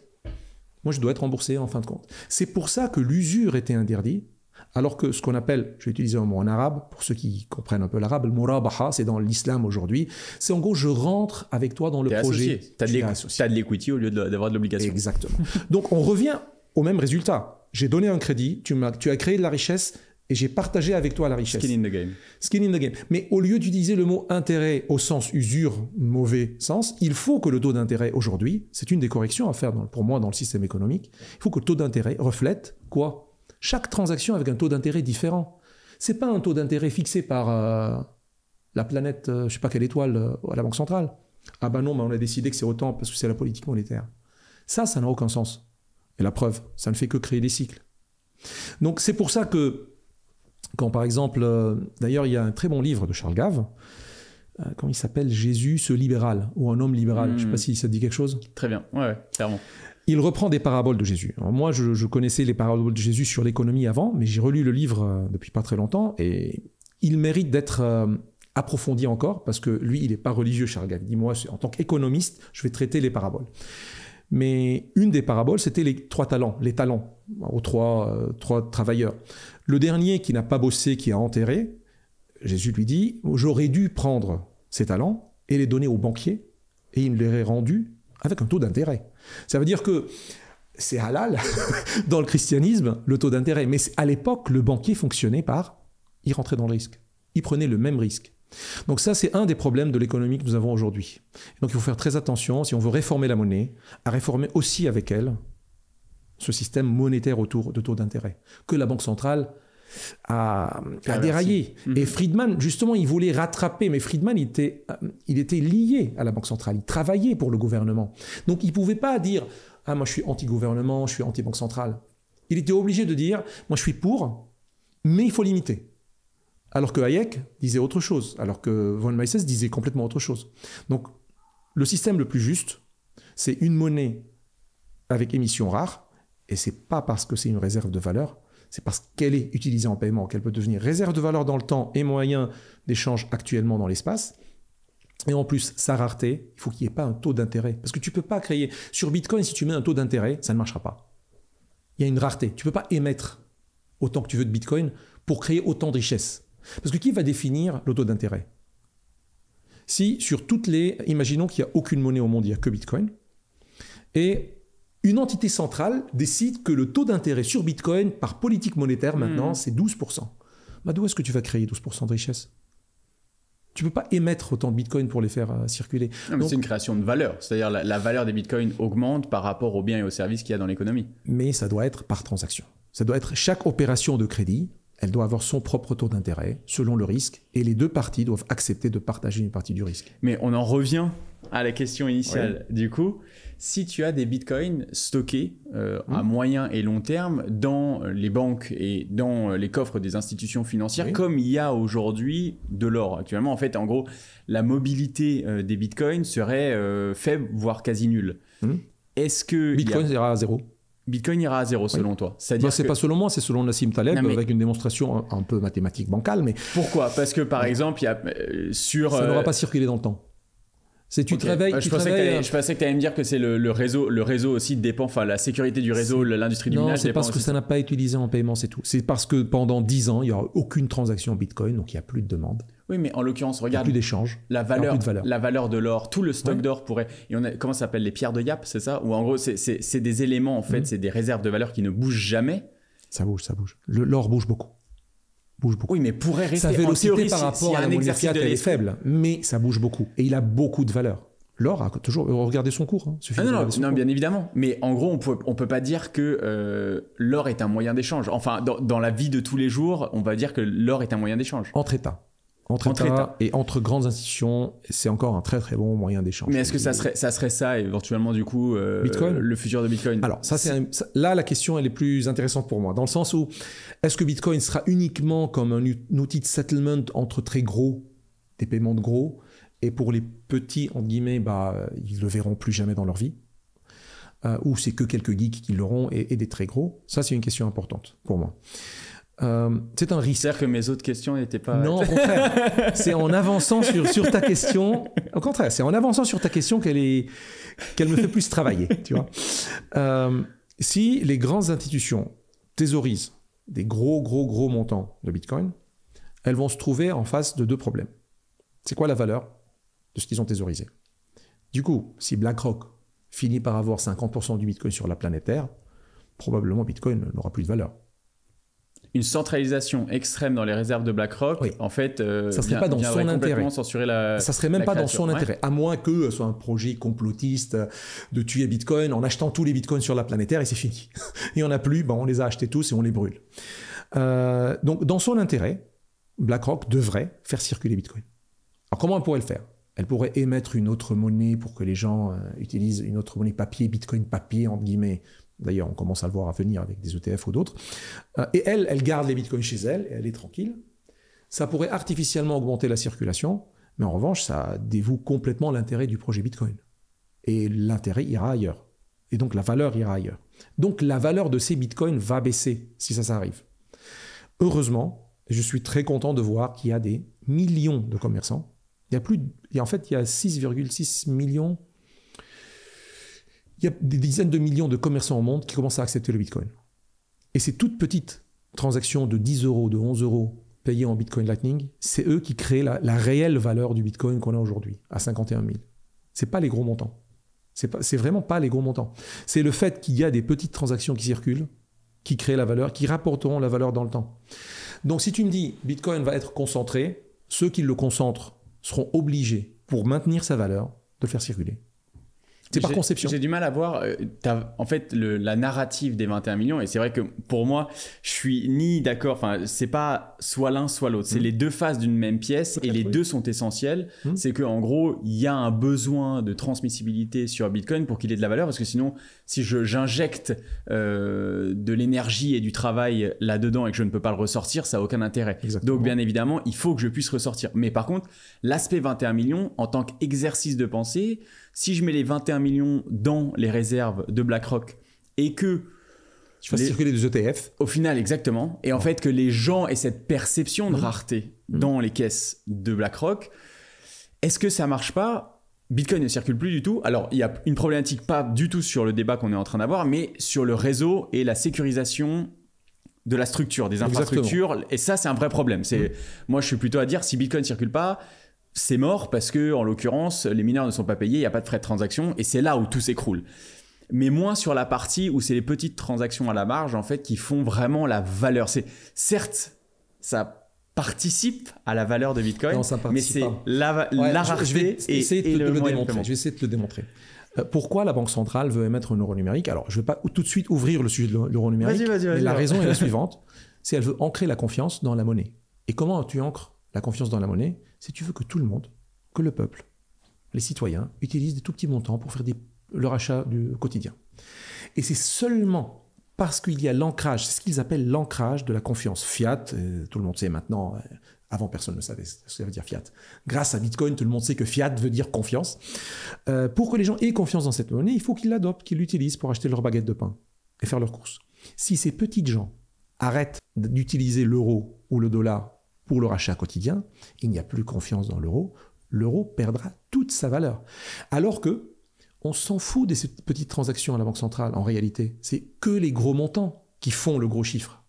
Moi je dois être remboursé en fin de compte. C'est pour ça que l'usure était interdite, alors que ce qu'on appelle, je vais utiliser un mot en arabe, pour ceux qui comprennent un peu l'arabe, le murabaha, c'est dans l'islam aujourd'hui, c'est en gros je rentre avec toi dans le projet. Tu as de l'equity au lieu d'avoir de l'obligation. Exactement. Donc on revient au même résultat. J'ai donné un crédit, tu as créé de la richesse, et j'ai partagé avec toi la richesse. Skin in the game. Skin in the game. Mais au lieu d'utiliser le mot intérêt au sens usure, mauvais sens, il faut que le taux d'intérêt aujourd'hui, c'est une des corrections à faire pour moi dans le système économique, il faut que le taux d'intérêt reflète quoi? Chaque transaction avec un taux d'intérêt différent. C'est pas un taux d'intérêt fixé par la planète, je sais pas quelle étoile, à la Banque centrale. Ah ben non, on a décidé que c'est autant parce que c'est la politique monétaire. Ça n'a aucun sens. Et la preuve, ça ne fait que créer des cycles. Donc c'est pour ça que quand par exemple, d'ailleurs il y a un très bon livre de Charles Gave, comment il s'appelle, Jésus ce libéral, ou un homme libéral, je ne sais pas si ça te dit quelque chose. Très bien, ouais, clairement. Il reprend des paraboles de Jésus. Alors moi je connaissais les paraboles de Jésus sur l'économie avant, mais j'ai relu le livre depuis pas très longtemps, et il mérite d'être approfondi encore, parce que lui il n'est pas religieux Charles Gave. Il dit moi en tant qu'économiste, je vais traiter les paraboles. Mais une des paraboles, c'était les 3 talents, les talents aux trois travailleurs. Le dernier qui n'a pas bossé, qui a enterré, Jésus lui dit « J'aurais dû prendre ces talents et les donner au banquier, et il me les aurait rendus avec un taux d'intérêt. » Ça veut dire que c'est halal dans le christianisme, le taux d'intérêt. Mais à l'époque, le banquier fonctionnait par... Il rentrait dans le risque. Il prenait le même risque. Donc ça, c'est un des problèmes de l'économie que nous avons aujourd'hui. Donc il faut faire très attention, si on veut réformer la monnaie, à réformer aussi avec elle ce système monétaire autour de taux d'intérêt, que la Banque centrale a déraillé. Et Friedman, justement, il voulait rattraper, mais Friedman, il était lié à la Banque centrale, il travaillait pour le gouvernement. Donc il ne pouvait pas dire « Ah, moi je suis anti-gouvernement, je suis anti-Banque centrale ». Il était obligé de dire « Moi je suis pour, mais il faut limiter ». Alors que Hayek disait autre chose, alors que von Mises disait complètement autre chose. Donc, le système le plus juste, c'est une monnaie avec émission rare, et c'est pas parce que c'est une réserve de valeur, c'est parce qu'elle est utilisée en paiement, qu'elle peut devenir réserve de valeur dans le temps et moyen d'échange actuellement dans l'espace. Et en plus, sa rareté, il faut qu'il n'y ait pas un taux d'intérêt. Parce que tu ne peux pas créer... Sur Bitcoin, si tu mets un taux d'intérêt, ça ne marchera pas. Il y a une rareté. Tu ne peux pas émettre autant que tu veux de Bitcoin pour créer autant de richesses. Parce que qui va définir le taux d'intérêt? Si sur toutes les... Imaginons qu'il n'y a aucune monnaie au monde, il n'y a que Bitcoin. Et une entité centrale décide que le taux d'intérêt sur Bitcoin, par politique monétaire maintenant, c'est 12%. Bah, d'où est-ce que tu vas créer 12% de richesse? Tu ne peux pas émettre autant de bitcoins pour les faire circuler. Non, mais c'est une création de valeur. C'est-à-dire la valeur des bitcoins augmente par rapport aux biens et aux services qu'il y a dans l'économie. Mais ça doit être par transaction. Ça doit être chaque opération de crédit, elle doit avoir son propre taux d'intérêt selon le risque et les deux parties doivent accepter de partager une partie du risque. Mais on en revient à la question initiale. Du coup, si tu as des bitcoins stockés à moyen et long terme dans les banques et dans les coffres des institutions financières, comme il y a aujourd'hui de l'or actuellement, en fait, en gros, la mobilité des bitcoins serait faible, voire quasi nulle. Est-ce que Bitcoin ira à zéro? Bitcoin ira à zéro selon toi. C'est-à-dire c'est pas selon moi, c'est selon Nassim Taleb, avec une démonstration un peu mathématique bancale. Mais pourquoi? Parce que par exemple, il y a ça n'aura pas circulé dans le temps. C'est tu te réveilles. Je pensais que tu allais me dire que c'est le réseau. Le réseau aussi dépend, enfin la sécurité du réseau, l'industrie du minage. Non, c'est parce que ça n'a pas été utilisé en paiement, c'est tout. C'est parce que pendant 10 ans, il n'y aura aucune transaction Bitcoin, donc il n'y a plus de demande. Oui, mais en l'occurrence, regarde. Il n'y a plus d'échange. La valeur de l'or, tout le stock d'or pourrait. Et comment ça s'appelle, les pierres de Yap, c'est ça? Ou en gros, c'est des éléments, en fait, c'est des réserves de valeur qui ne bougent jamais. Ça bouge. L'or bouge beaucoup. Oui, mais pourrait rester. Sa vélocité en théorie, par rapport à la monnaie fiat, elle est faible, mais ça bouge beaucoup. Et il a beaucoup de valeur. L'or a toujours regardé son cours. Non, bien évidemment. Mais en gros, on peut pas dire que l'or est un moyen d'échange. Enfin, dans la vie de tous les jours, on va dire que l'or est un moyen d'échange. Entre États. Entre États et entre grandes institutions, c'est encore un très très bon moyen d'échange. Mais est-ce que ça serait ça éventuellement du coup Bitcoin, le futur de Bitcoin? Alors là la question elle est plus intéressante pour moi dans le sens où est-ce que Bitcoin sera uniquement comme un outil de settlement entre très gros, des paiements de gros, et pour les petits entre guillemets ils le verront plus jamais dans leur vie, ou c'est que quelques geeks qui l'auront et des très gros. Ça c'est une question importante pour moi. C'est un risque. C'est-à-dire que mes autres questions n'étaient pas... Non, au contraire. C'est en avançant sur ta question... Au contraire, c'est en avançant sur ta question qu'elle me fait plus travailler, tu vois. Si les grandes institutions thésaurisent des gros montants de Bitcoin, elles vont se trouver en face de deux problèmes. C'est quoi la valeur de ce qu'ils ont thésaurisé? Du coup, si BlackRock finit par avoir 50% du Bitcoin sur la planète Terre, probablement Bitcoin n'aura plus de valeur. Une centralisation extrême dans les réserves de BlackRock, en fait, ça serait pas dans son intérêt. Ça serait même pas dans son intérêt, à moins que ce soit un projet complotiste de tuer Bitcoin en achetant tous les Bitcoins sur la planète Terre et c'est fini. Il y en a plus, on les a achetés tous et on les brûle. Donc, dans son intérêt, BlackRock devrait faire circuler Bitcoin. Alors, comment elle pourrait le faire? Elle pourrait émettre une autre monnaie pour que les gens utilisent une autre monnaie papier, Bitcoin papier, entre guillemets. D'ailleurs, on commence à le voir à venir avec des ETF ou d'autres. Et elle garde les bitcoins chez elle et elle est tranquille. Ça pourrait artificiellement augmenter la circulation, mais en revanche, ça dévoue complètement l'intérêt du projet Bitcoin. Et l'intérêt ira ailleurs. Et donc, la valeur ira ailleurs. Donc, la valeur de ces bitcoins va baisser si ça arrive. Heureusement, je suis très content de voir qu'il y a des millions de commerçants. Il y a 6,6 millions... Il y a des dizaines de millions de commerçants au monde qui commencent à accepter le Bitcoin. Et ces toutes petites transactions de 10 euros, de 11 euros payées en Bitcoin Lightning, c'est eux qui créent la réelle valeur du Bitcoin qu'on a aujourd'hui, à 51 000. Ce n'est pas les gros montants. C'est vraiment pas les gros montants. C'est le fait qu'il y a des petites transactions qui circulent, qui créent la valeur, qui rapporteront la valeur dans le temps. Donc si tu me dis Bitcoin va être concentré, ceux qui le concentrent seront obligés, pour maintenir sa valeur, de le faire circuler. C'est par conception. J'ai du mal à voir en fait la narrative des 21 millions et c'est vrai que pour moi je suis ni d'accord, enfin c'est pas soit l'un soit l'autre, c'est les deux faces d'une même pièce et les deux sont essentiels. C'est que en gros il y a un besoin de transmissibilité sur Bitcoin pour qu'il ait de la valeur parce que sinon si j'injecte de l'énergie et du travail là-dedans et que je ne peux pas le ressortir, ça n'a aucun intérêt. Exactement. Donc bien évidemment il faut que je puisse ressortir. Mais par contre l'aspect 21 millions en tant qu'exercice de pensée, si je mets les 21 millions dans les réserves de BlackRock et que tu fasses circuler des ETF. Au final, exactement. Et en fait, que les gens aient cette perception de rareté dans les caisses de BlackRock, est-ce que ça marche pas ? Bitcoin ne circule plus du tout. Alors, il y a une problématique pas du tout sur le débat qu'on est en train d'avoir, mais sur le réseau et la sécurisation de la structure, des infrastructures. Exactement. Et ça, c'est un vrai problème. Moi, je suis plutôt à dire, si Bitcoin ne circule pas, c'est mort parce que, en l'occurrence, les mineurs ne sont pas payés, il n'y a pas de frais de transaction, et c'est là où tout s'écroule. Mais moins sur la partie où c'est les petites transactions à la marge, en fait, qui font vraiment la valeur. Certes, ça participe à la valeur de Bitcoin, mais c'est la rareté je vais essayer et de le le moyen démontrer. Je vais essayer de te le démontrer. Pourquoi la Banque centrale veut émettre un euro numérique ? Alors, je ne vais pas tout de suite ouvrir le sujet de l'euro numérique, mais la raison est la suivante, c'est qu'elle veut ancrer la confiance dans la monnaie. Et comment tu ancres la confiance dans la monnaie ? C'est tu veux que tout le monde, que le peuple, les citoyens, utilisent des tout petits montants pour faire leur achat du quotidien. Et c'est seulement parce qu'il y a l'ancrage, c'est ce qu'ils appellent l'ancrage de la confiance fiat, tout le monde sait maintenant, avant personne ne savait ce que ça veut dire fiat. Grâce à Bitcoin, tout le monde sait que fiat veut dire confiance. Pour que les gens aient confiance dans cette monnaie, il faut qu'ils l'adoptent, qu'ils l'utilisent pour acheter leur baguette de pain et faire leurs courses. Si ces petites gens arrêtent d'utiliser l'euro ou le dollar pour leur achat quotidien, il n'y a plus confiance dans l'euro, l'euro perdra toute sa valeur. Alors que on s'en fout de ces petites transactions à la Banque centrale, en réalité. C'est que les gros montants qui font le gros chiffre.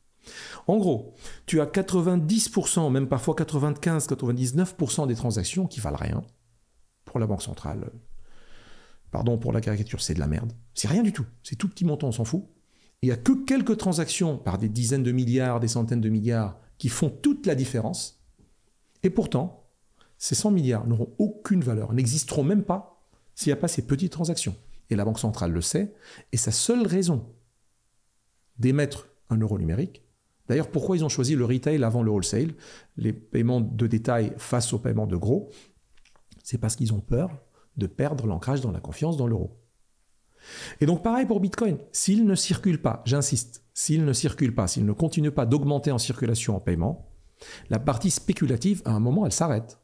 En gros, tu as 90%, même parfois 95-99% des transactions qui valent rien. Pour la Banque centrale, pardon pour la caricature, c'est de la merde. C'est rien du tout. C'est tout petit montant, on s'en fout. Il n'y a que quelques transactions par des dizaines de milliards, des centaines de milliards qui font toute la différence. Et pourtant, ces 100 milliards n'auront aucune valeur, n'existeront même pas s'il n'y a pas ces petites transactions. Et la Banque centrale le sait, et sa seule raison d'émettre un euro numérique, d'ailleurs pourquoi ils ont choisi le retail avant le wholesale, les paiements de détail face aux paiements de gros, c'est parce qu'ils ont peur de perdre l'ancrage dans la confiance dans l'euro. Et donc pareil pour Bitcoin, s'il ne circule pas, j'insiste, s'il ne circule pas, s'il ne continue pas d'augmenter en circulation en paiement, la partie spéculative, à un moment, elle s'arrête.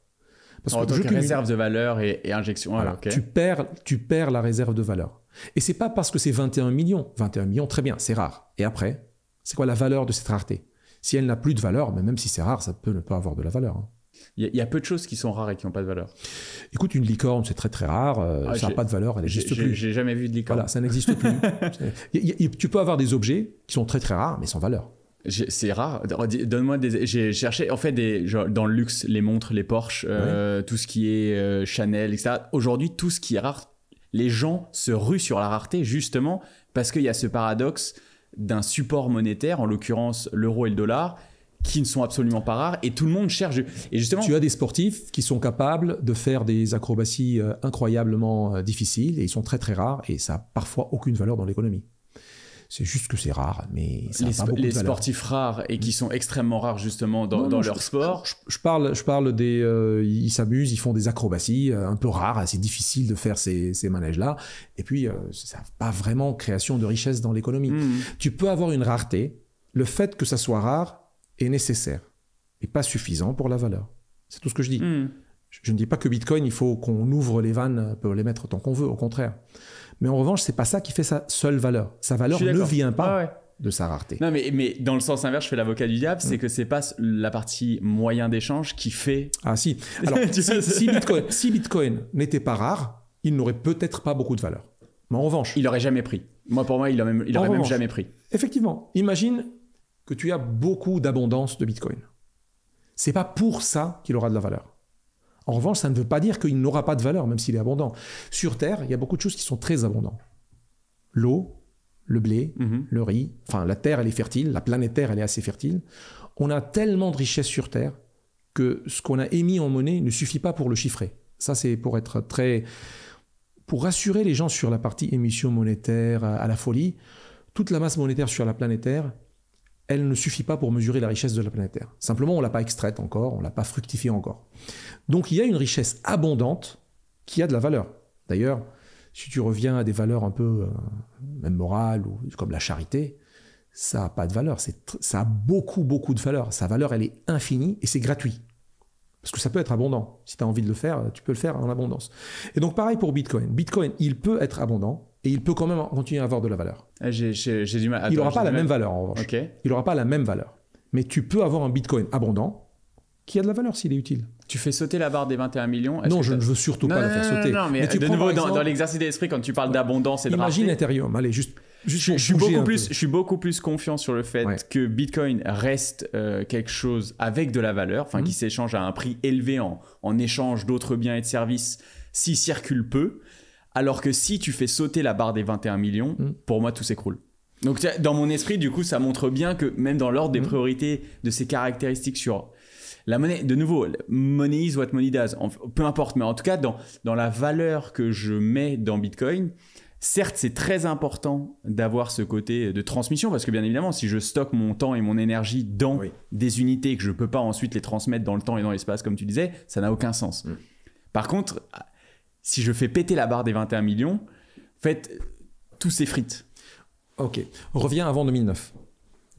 Parce en tant que réserve de valeur et injection. Voilà, okay. tu perds la réserve de valeur. Et c'est pas parce que c'est 21 millions. 21 millions, très bien, c'est rare. Et après, c'est quoi la valeur de cette rareté ? Si elle n'a plus de valeur, mais même si c'est rare, ça peut ne pas avoir de la valeur. Hein. Il y a peu de choses qui sont rares et qui n'ont pas de valeur. Écoute, une licorne, c'est très très rare. Ça n'a pas de valeur, elle n'existe plus. J'ai jamais vu de licorne. Voilà, ça n'existe plus. Tu peux avoir des objets qui sont très très rares, mais sans valeur. C'est rare. Donne-moi des. J'ai cherché en fait genre, dans le luxe, les montres, les Porsche, tout ce qui est Chanel, etc. Aujourd'hui, tout ce qui est rare, les gens se ruent sur la rareté justement parce qu'il y a ce paradoxe d'un support monétaire, en l'occurrence l'euro et le dollar, qui ne sont absolument pas rares et tout le monde cherche. Et justement, tu as des sportifs qui sont capables de faire des acrobaties incroyablement difficiles et ils sont très très rares et ça n'a parfois aucune valeur dans l'économie. C'est juste que c'est rare, mais ça n'a pas beaucoup de valeur. Les sportifs rares et qui sont extrêmement rares justement dans leur sport. Je parle des... ils s'amusent, ils font des acrobaties un peu rares, c'est difficile de faire ces manèges-là. Et puis, ça n'a pas vraiment création de richesse dans l'économie. Tu peux avoir une rareté. Le fait que ça soit rare est nécessaire et pas suffisant pour la valeur. C'est tout ce que je dis. Je ne dis pas que Bitcoin, il faut qu'on ouvre les vannes pour les mettre tant qu'on veut, au contraire. Mais en revanche, c'est pas ça qui fait sa seule valeur. Sa valeur ne vient pas de sa rareté. Non, mais dans le sens inverse, je fais l'avocat du diable, c'est que c'est pas la partie moyen d'échange qui fait... Ah si. Alors, si Bitcoin n'était pas rare, il n'aurait peut-être pas beaucoup de valeur. Mais en revanche... Il n'aurait jamais pris. Pour moi, il aurait même jamais pris. Effectivement. Imagine que tu as beaucoup d'abondance de Bitcoin. C'est pas pour ça qu'il aura de la valeur. En revanche, ça ne veut pas dire qu'il n'aura pas de valeur, même s'il est abondant. Sur Terre, il y a beaucoup de choses qui sont très abondantes. L'eau, le blé, le riz. Enfin, la Terre, elle est fertile. La planète Terre, elle est assez fertile. On a tellement de richesses sur Terre que ce qu'on a émis en monnaie ne suffit pas pour le chiffrer. Ça, c'est pour être très... Pour rassurer les gens sur la partie émission monétaire à la folie, toute la masse monétaire sur la planète Terre, elle ne suffit pas pour mesurer la richesse de la planète Terre. Simplement, on ne l'a pas extraite encore, on ne l'a pas fructifiée encore. Donc, il y a une richesse abondante qui a de la valeur. D'ailleurs, si tu reviens à des valeurs un peu même morales, ou comme la charité, ça n'a pas de valeur. Ça a beaucoup, beaucoup de valeur. Sa valeur, elle est infinie et c'est gratuit. Parce que ça peut être abondant. Si tu as envie de le faire, tu peux le faire en abondance. Et donc, pareil pour Bitcoin. Bitcoin, il peut être abondant. Et il peut quand même continuer à avoir de la valeur. J'ai du mal. Attends, il n'aura pas la même valeur, en revanche. Okay. Il n'aura pas la même valeur. Mais tu peux avoir un Bitcoin abondant qui a de la valeur s'il est utile. Tu fais sauter la barre des 21 millions. Non, je ne veux surtout pas la faire sauter. Non, mais de nouveau, dans l'exercice d'esprit, quand tu parles d'abondance et de rareté... Imagine Ethereum, allez, juste je suis beaucoup plus confiant sur le fait que Bitcoin reste quelque chose avec de la valeur, qui s'échange à un prix élevé en échange d'autres biens et de services s'il circule peu, alors que si tu fais sauter la barre des 21 millions, pour moi, tout s'écroule. Donc, dans mon esprit, du coup, ça montre bien que même dans l'ordre des priorités de ces caractéristiques sur... La monnaie, de nouveau, money is what money does. Peu importe, mais en tout cas, dans la valeur que je mets dans Bitcoin, certes, c'est très important d'avoir ce côté de transmission parce que bien évidemment, si je stocke mon temps et mon énergie dans des unités et que je ne peux pas ensuite les transmettre dans le temps et dans l'espace, comme tu disais, ça n'a aucun sens. Par contre, si je fais péter la barre des 21 millions, en fait, tout s'effrite. Ok, reviens avant 2009.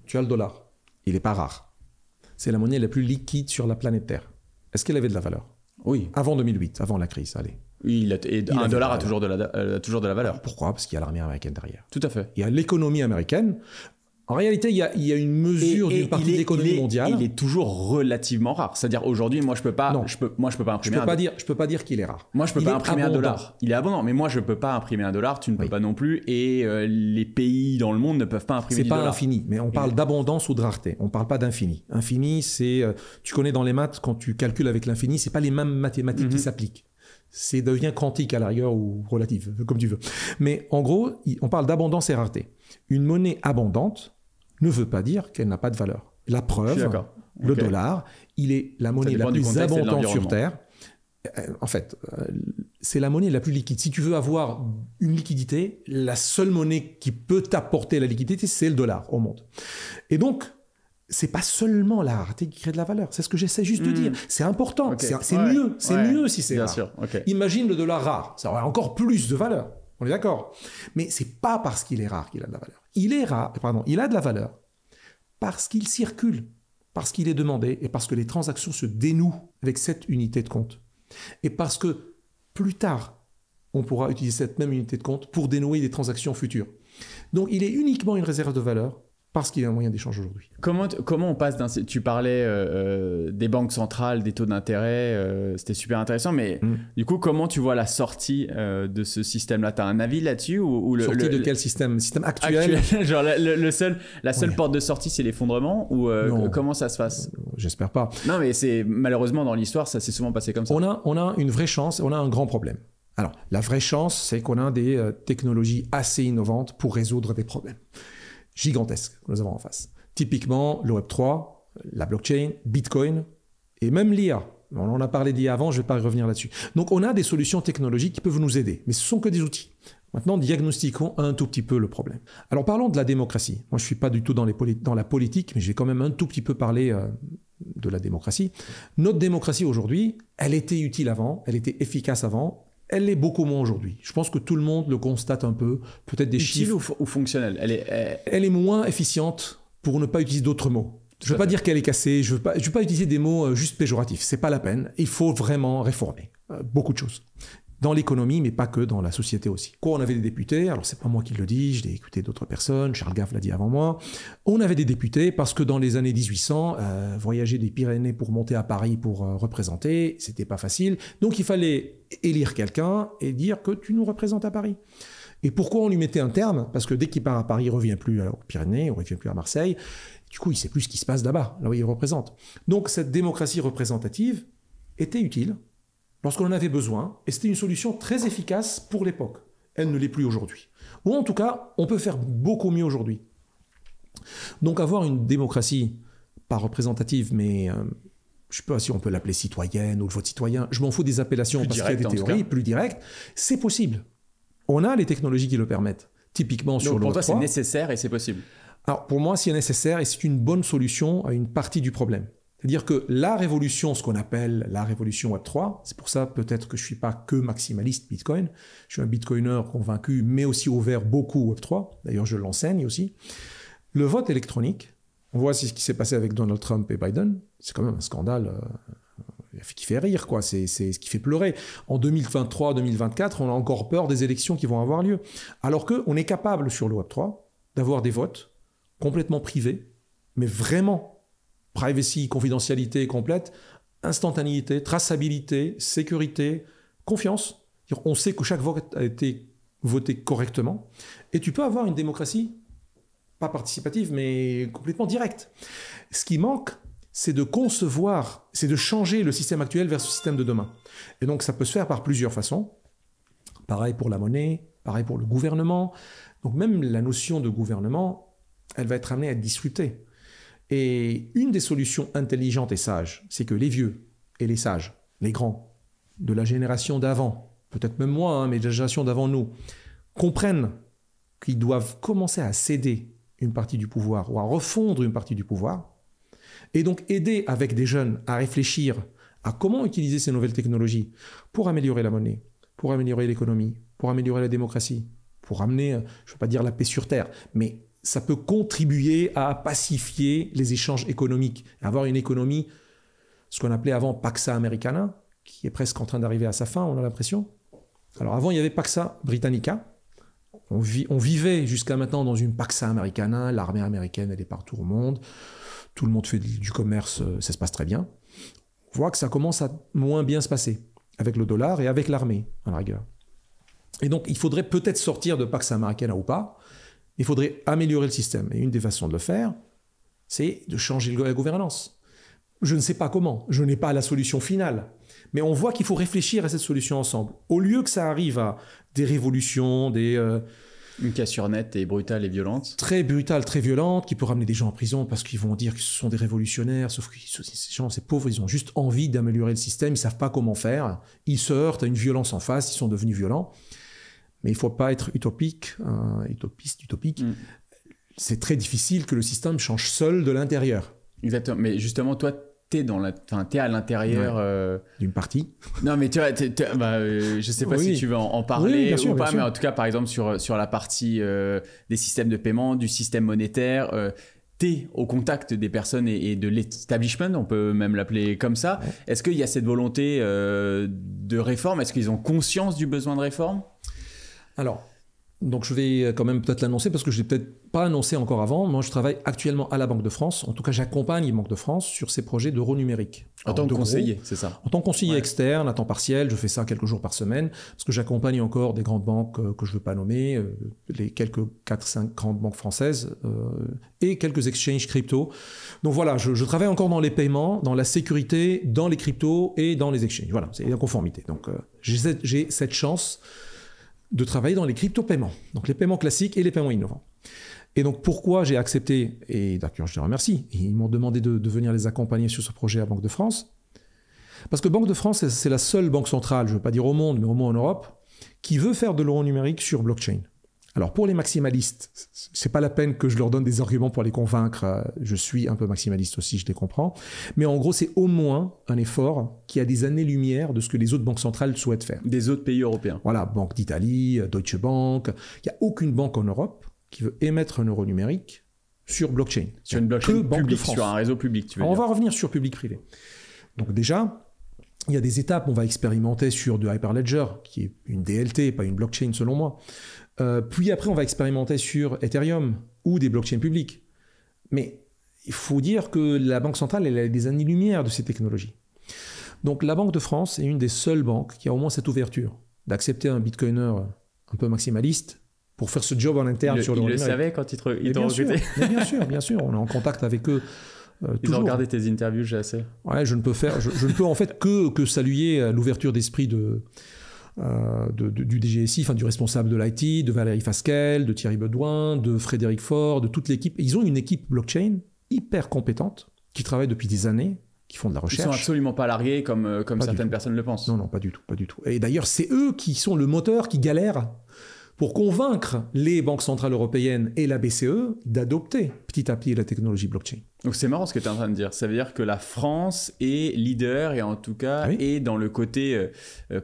Tu as le dollar. Il n'est pas rare. C'est la monnaie la plus liquide sur la planète Terre. Est-ce qu'elle avait de la valeur? Oui. Avant 2008, avant la crise, allez. Oui, un dollar a toujours de la valeur. Pourquoi? Parce qu'il y a l'armée américaine derrière. Tout à fait. Il y a l'économie américaine. En réalité, il y a une mesure d'une partie de l'économie mondiale. Il est toujours relativement rare. C'est-à-dire aujourd'hui, moi, je peux pas imprimer je peux pas dire qu'il est rare. Moi, je peux pas imprimer $1. Il est abondant, mais moi, je peux pas imprimer $1. Tu ne peux pas non plus. Et les pays dans le monde ne peuvent pas imprimer $. C'est pas infini, mais on parle d'abondance ou de rareté. On parle pas d'infini. Infini, c'est tu connais dans les maths quand tu calcules avec l'infini, c'est pas les mêmes mathématiques qui s'appliquent. C'est devient quantique à la rigueur ou relative, comme tu veux. Mais en gros, on parle d'abondance et rareté. Une monnaie abondante ne veut pas dire qu'elle n'a pas de valeur. La preuve, le dollar, il est la monnaie la plus abondante sur Terre. En fait, c'est la monnaie la plus liquide. Si tu veux avoir une liquidité, la seule monnaie qui peut t'apporter la liquidité, c'est le dollar au monde. Et donc, c'est pas seulement la rareté qui crée de la valeur. C'est ce que j'essaie juste de dire. C'est important. C'est mieux. C'est mieux si c'est rare. Sûr. Imagine le dollar rare. Ça aurait encore plus de valeur. On est d'accord. Mais c'est pas parce qu'il est rare qu'il a de la valeur. Il a de la valeur parce qu'il circule, parce qu'il est demandé et parce que les transactions se dénouent avec cette unité de compte. Et parce que plus tard, on pourra utiliser cette même unité de compte pour dénouer des transactions futures. Donc il est uniquement une réserve de valeur parce qu'il y a un moyen d'échange aujourd'hui. Comment on passe tu parlais des banques centrales, des taux d'intérêt, c'était super intéressant, mais du coup, comment tu vois la sortie de ce système-là? Tu as un avis là-dessus Sortie de quel système? Système actuel? Genre la seule porte de sortie, c'est l'effondrement ou comment ça se passe? J'espère pas. Non, mais malheureusement, dans l'histoire, ça s'est souvent passé comme ça. On a une vraie chance, on a un grand problème. Alors, la vraie chance, c'est qu'on a des technologies assez innovantes pour résoudre des problèmes gigantesques que nous avons en face. Typiquement, le Web3, la blockchain, Bitcoin et même l'IA. On en a parlé d'IA avant, je ne vais pas revenir là-dessus. Donc, on a des solutions technologiques qui peuvent nous aider, mais ce ne sont que des outils. Maintenant, diagnostiquons un tout petit peu le problème. Alors, parlons de la démocratie. Moi, je ne suis pas du tout dans la politique, mais j'ai quand même un tout petit peu parlé de la démocratie. Notre démocratie aujourd'hui, elle était utile avant, elle était efficace avant. Elle l'est beaucoup moins aujourd'hui. Je pense que tout le monde le constate un peu. Peut-être des chiffres. Utile ou fonctionnelle? Elle est moins efficiente pour ne pas utiliser d'autres mots. Je ne veux pas dire qu'elle est cassée. Je veux pas utiliser des mots juste péjoratifs. C'est pas la peine. Il faut vraiment réformer beaucoup de choses. Dans l'économie, mais pas que, dans la société aussi. Quoi, on avait des députés, alors c'est pas moi qui le dis, je l'ai écouté d'autres personnes, Charles Gaff l'a dit avant moi. On avait des députés parce que dans les années 1800, voyager des Pyrénées pour monter à Paris pour représenter, c'était pas facile. Donc il fallait élire quelqu'un et dire que tu nous représentes à Paris. Et pourquoi on lui mettait un terme? Parce que dès qu'il part à Paris, il ne revient plus aux Pyrénées, il ne revient plus à Marseille. Du coup, il ne sait plus ce qui se passe là-bas, là où il représente. Donc cette démocratie représentative était utile lorsqu'on en avait besoin, et c'était une solution très efficace pour l'époque. Elle ne l'est plus aujourd'hui. Ou en tout cas, on peut faire beaucoup mieux aujourd'hui. Donc avoir une démocratie, pas représentative, mais je ne sais pas si on peut l'appeler citoyenne ou le vote citoyen, je m'en fous des appellations parce qu'il y a des théories plus directes, c'est possible. On a les technologies qui le permettent. Typiquement sur le Web3. Pour toi, c'est nécessaire et c'est possible? Alors pour moi, c'est nécessaire et c'est une bonne solution à une partie du problème. C'est-à-dire que la révolution, ce qu'on appelle la révolution Web3, c'est pour ça peut-être que je ne suis pas que maximaliste Bitcoin, je suis un Bitcoiner convaincu, mais aussi ouvert beaucoup Web3, d'ailleurs je l'enseigne aussi. Le vote électronique, on voit ce qui s'est passé avec Donald Trump et Biden, c'est quand même un scandale qui fait rire, quoi. C'est ce qui fait pleurer. En 2023-2024, on a encore peur des élections qui vont avoir lieu. Alors qu'on est capable sur le Web3 d'avoir des votes complètement privés, mais vraiment privacy, confidentialité complète, instantanéité, traçabilité, sécurité, confiance. On sait que chaque vote a été voté correctement. Et tu peux avoir une démocratie, pas participative, mais complètement directe. Ce qui manque, c'est de concevoir, c'est de changer le système actuel vers ce système de demain. Et donc ça peut se faire par plusieurs façons. Pareil pour la monnaie, pareil pour le gouvernement. Donc même la notion de gouvernement, elle va être amenée à être disruptée. Et une des solutions intelligentes et sages, c'est que les vieux et les sages, les grands, de la génération d'avant, peut-être même moi, mais de la génération d'avant nous, comprennent qu'ils doivent commencer à céder une partie du pouvoir ou à refondre une partie du pouvoir, et donc aider avec des jeunes à réfléchir à comment utiliser ces nouvelles technologies pour améliorer la monnaie, pour améliorer l'économie, pour améliorer la démocratie, pour amener, je ne veux pas dire la paix sur Terre, mais ça peut contribuer à pacifier les échanges économiques, avoir une économie, ce qu'on appelait avant Paxa Americana, qui est presque en train d'arriver à sa fin, on a l'impression. Alors avant, il y avait Paxa Britannica. On vivait jusqu'à maintenant dans une Paxa Americana, l'armée américaine, elle est partout au monde, tout le monde fait du commerce, ça se passe très bien. On voit que ça commence à moins bien se passer, avec le dollar et avec l'armée, à la rigueur. Et donc, il faudrait peut-être sortir de Pax Americana ou pas, il faudrait améliorer le système. Et une des façons de le faire, c'est de changer la gouvernance. Je ne sais pas comment, je n'ai pas la solution finale, mais on voit qu'il faut réfléchir à cette solution ensemble. Au lieu que ça arrive à des révolutions, une cassure nette et brutale et violente. Très brutale, très violente, qui peut ramener des gens en prison parce qu'ils vont dire que ce sont des révolutionnaires, sauf que ces gens, ces pauvres, ils ont juste envie d'améliorer le système, ils ne savent pas comment faire, ils se heurtent à une violence en face, ils sont devenus violents. Mais il ne faut pas être utopique. C'est très difficile que le système change seul de l'intérieur. Exactement, mais justement, toi, t'es à l'intérieur d'une partie. Non, mais tu vois, je sais pas si tu veux en parler bien sûr, ou pas, bien sûr. mais en tout cas, par exemple, sur la partie des systèmes de paiement, du système monétaire, t'es au contact des personnes et de l'establishment, on peut même l'appeler comme ça. Ouais. Est-ce qu'il y a cette volonté de réforme? Est-ce qu'ils ont conscience du besoin de réforme? Alors, donc je vais quand même peut-être l'annoncer parce que je ne l'ai peut-être pas annoncé encore avant. Moi, je travaille actuellement à la Banque de France. En tout cas, j'accompagne la Banque de France sur ses projets d'euro numérique. En tant que conseiller, c'est ça? En tant que conseiller externe, à temps partiel, je fais ça quelques jours par semaine parce que j'accompagne encore des grandes banques que je ne veux pas nommer, les quelques 4-5 grandes banques françaises et quelques exchanges crypto. Donc voilà, je travaille encore dans les paiements, dans la sécurité, dans les cryptos et dans les exchanges. Voilà, c'est la conformité. Donc j'ai cette chance de travailler dans les crypto-paiements, donc les paiements classiques et les paiements innovants. Et donc pourquoi j'ai accepté, et d'accord, je les remercie, ils m'ont demandé de venir les accompagner sur ce projet à Banque de France, parce que Banque de France, c'est la seule banque centrale, je ne veux pas dire au monde, mais au moins en Europe, qui veut faire de l'euro numérique sur blockchain. Alors pour les maximalistes, c'est pas la peine que je leur donne des arguments pour les convaincre, je suis un peu maximaliste aussi, je les comprends, mais en gros c'est au moins un effort qui a des années-lumière de ce que les autres banques centrales souhaitent faire. Des autres pays européens. Voilà, Banque d'Italie, Deutsche Bank, il n'y a aucune banque en Europe qui veut émettre un euro numérique sur blockchain. Sur une blockchain publique, sur un réseau public, tu veux dire. On va revenir sur public-privé. Donc déjà, il y a des étapes, on va expérimenter sur du Hyperledger, qui est une DLT, pas une blockchain selon moi. Puis après, on va expérimenter sur Ethereum ou des blockchains publiques. Mais il faut dire que la Banque centrale, elle a des années-lumière de ces technologies. Donc la Banque de France est une des seules banques qui a au moins cette ouverture d'accepter un bitcoiner un peu maximaliste pour faire ce job en interne sur le numérique. Ils le savaient quand ils t'ont recruté? Bien sûr, on est en contact avec eux. Ils ont regardé tes interviews, j'ai assez. Ouais, je ne peux en fait que saluer l'ouverture d'esprit du DGSI, enfin du responsable de l'IT, de Valérie Fasquelle, de Thierry Bedouin, de Frédéric Faure, de toute l'équipe. Ils ont une équipe blockchain hyper compétente qui travaille depuis des années, qui font de la recherche. Ils sont absolument pas largués comme certaines personnes le pensent. Non, pas du tout. Et d'ailleurs, c'est eux qui sont le moteur qui galère pour convaincre les banques centrales européennes et la BCE d'adopter petit à petit la technologie blockchain. Donc c'est marrant ce que tu es en train de dire. Ça veut dire que la France est leader et en tout cas est dans le côté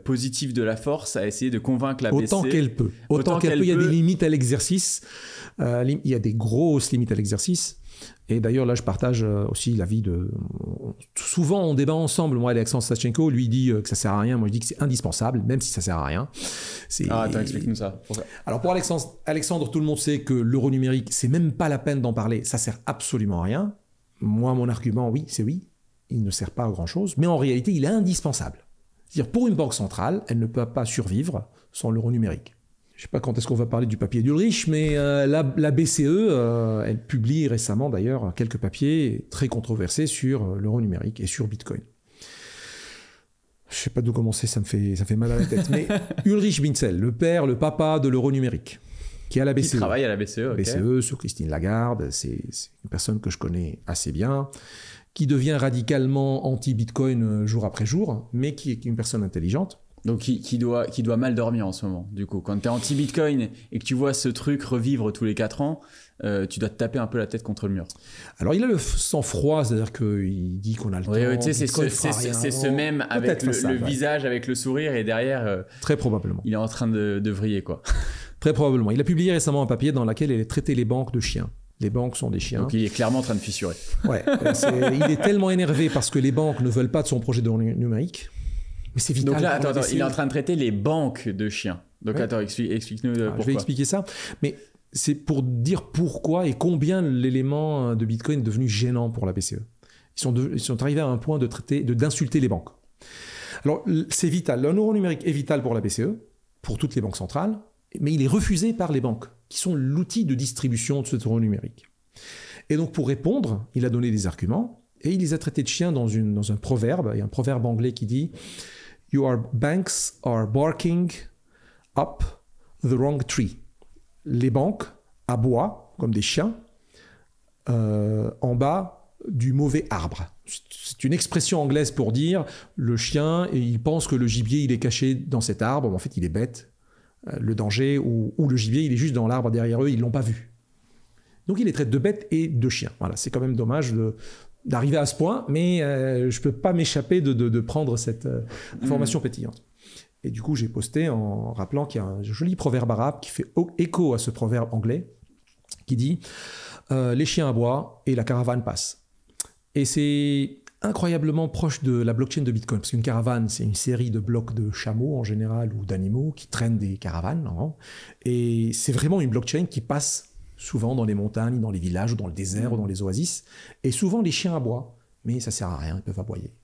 positif de la force à essayer de convaincre la BCE. Autant qu'elle peut. Autant qu'elle peut. Il y a des limites à l'exercice. Il y a des grosses limites à l'exercice. Et d'ailleurs, là, je partage aussi l'avis de... Souvent, on débat ensemble. Moi, Alexandre Sachenko, lui, dit que ça ne sert à rien. Moi, je dis que c'est indispensable, même si ça ne sert à rien. Attends, explique-nous ça. Alors, pour Alexandre, tout le monde sait que l'euro numérique, c'est même pas la peine d'en parler. Ça ne sert absolument à rien. Moi, mon argument, c'est oui. il ne sert pas à grand-chose, mais en réalité, il est indispensable. C'est-à-dire, pour une banque centrale, elle ne peut pas survivre sans l'euro numérique. Je ne sais pas quand est-ce qu'on va parler du papier d'Ulrich, mais la BCE, elle publie récemment d'ailleurs quelques papiers très controversés sur l'euro numérique et sur Bitcoin. Je ne sais pas d'où commencer, ça me fait mal à la tête. Mais Ulrich Binzel, le papa de l'euro numérique, qui est à la BCE. Qui travaille à la BCE, ok. BCE, sous Christine Lagarde, c'est une personne que je connais assez bien, qui devient radicalement anti-Bitcoin jour après jour, mais qui est une personne intelligente. Donc qui doit mal dormir en ce moment, du coup. Quand tu es anti-Bitcoin et que tu vois ce truc revivre tous les 4 ans, tu dois te taper un peu la tête contre le mur. Alors il a le sang-froid, c'est-à-dire qu'il dit qu'on a le temps. Oui, tu sais, c'est ce même avec le visage, avec le sourire, et derrière... très probablement. Il est en train de vriller, quoi. Très probablement. Il a publié récemment un papier dans lequel il a traité les banques de chiens. Les banques sont des chiens. Donc il est clairement en train de fissurer. Ouais, il est tellement énervé parce que les banques ne veulent pas de son projet de numérique. Mais c'est vital. Donc là, attends, il est en train de traiter les banques de chiens. Donc ouais. Attends, explique-nous pourquoi. Je vais expliquer ça. Mais c'est pour dire pourquoi et combien l'élément de Bitcoin est devenu gênant pour la BCE. Ils sont arrivés à un point d'insulter les banques. Alors, c'est vital. Un euro numérique est vital pour la BCE, pour toutes les banques centrales, mais il est refusé par les banques, qui sont l'outil de distribution de cet euro numérique. Et donc, pour répondre, il a donné des arguments, et il les a traités de chiens dans un proverbe. Il y a un proverbe anglais qui dit « Your banks are barking up the wrong tree ». Les banques aboient, comme des chiens, en bas du mauvais arbre. C'est une expression anglaise pour dire le chien, et il pense que le gibier il est caché dans cet arbre, mais en fait il est bête. Le danger, ou le gibier il est juste dans l'arbre derrière eux, ils ne l'ont pas vu. Donc il les traite de bêtes et de chiens. Voilà, c'est quand même dommage d'arriver à ce point, mais je ne peux pas m'échapper de prendre cette information pétillante. Et du coup, j'ai posté en rappelant qu'il y a un joli proverbe arabe qui fait écho à ce proverbe anglais, qui dit les chiens aboient et la caravane passe. Et c'est incroyablement proche de la blockchain de Bitcoin, parce qu'une caravane, c'est une série de blocs de chameaux en général, ou d'animaux qui traînent des caravanes. Non, et c'est vraiment une blockchain qui passe souvent dans les montagnes, dans les villages, ou dans le désert, ou dans les oasis. Et souvent, les chiens aboient, mais ça ne sert à rien, ils peuvent aboyer.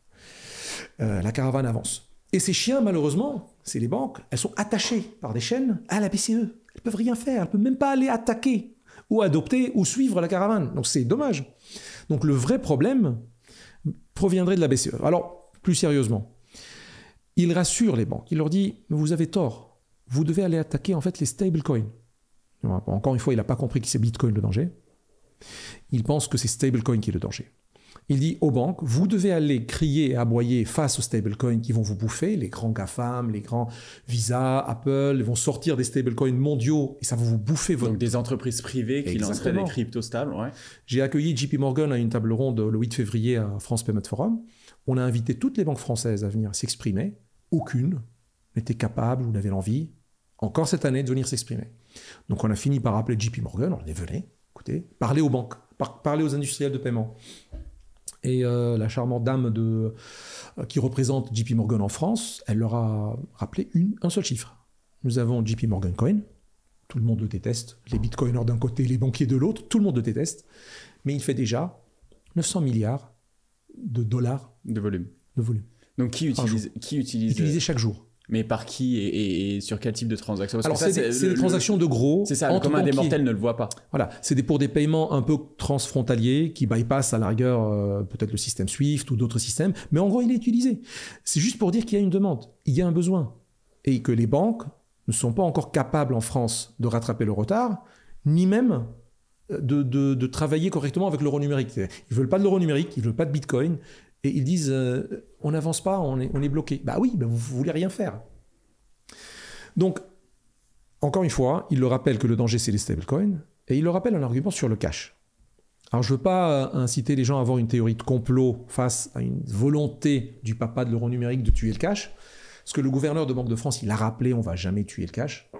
La caravane avance. Et ces chiens, malheureusement, c'est les banques, elles sont attachées par des chaînes à la BCE. Elles ne peuvent rien faire, elles ne peuvent même pas aller attaquer, ou adopter, ou suivre la caravane. Donc c'est dommage. Donc le vrai problème proviendrait de la BCE. Alors, plus sérieusement, il rassure les banques. Il leur dit, vous avez tort. Vous devez aller attaquer en fait les stablecoins. Encore une fois, il n'a pas compris que c'est Bitcoin le danger. Il pense que c'est stablecoin qui est le danger. Il dit aux banques, vous devez aller crier et aboyer face aux stablecoins qui vont vous bouffer, les grands GAFAM, les grands Visa, Apple, ils vont sortir des stablecoins mondiaux et ça va vous bouffer votre... Donc des entreprises privées qui lanceraient des cryptos stables, ouais. J'ai accueilli JP Morgan à une table ronde le 8 février à France Payment Forum. On a invité toutes les banques françaises à venir s'exprimer. Aucune n'était capable ou n'avait l'envie, encore cette année, de venir s'exprimer. Donc on a fini par appeler JP Morgan, on est venu, écoutez, parler aux banques, parler aux industriels de paiement. Et la charmante dame qui représente JP Morgan en France, elle leur a rappelé un seul chiffre. Nous avons JP Morgan Coin, tout le monde le déteste, les bitcoiners d'un côté, les banquiers de l'autre, tout le monde le déteste, mais il fait déjà 900 milliards de dollars de volume. Donc qui utilise utilisé chaque jour. Mais par qui et sur quel type de transaction? Alors c'est des transactions de gros. C'est ça, le commun des mortels ne le voit pas. Voilà, c'est pour des paiements un peu transfrontaliers qui bypassent à la rigueur peut-être le système SWIFT ou d'autres systèmes, mais en gros il est utilisé. C'est juste pour dire qu'il y a une demande, il y a un besoin, et que les banques ne sont pas encore capables en France de rattraper le retard, ni même de travailler correctement avec l'euro numérique. Ils ne veulent pas de l'euro numérique, ils ne veulent pas de Bitcoin, et ils disent on n'avance pas, on est bloqué. Bah oui, vous ne voulez rien faire. Donc, encore une fois, il le rappelle que le danger, c'est les stablecoins, et il le rappelle un argument sur le cash. Alors, je ne veux pas inciter les gens à avoir une théorie de complot face à une volonté du papa de l'euro numérique de tuer le cash, parce que le gouverneur de Banque de France, il a rappelé on ne va jamais tuer le cash.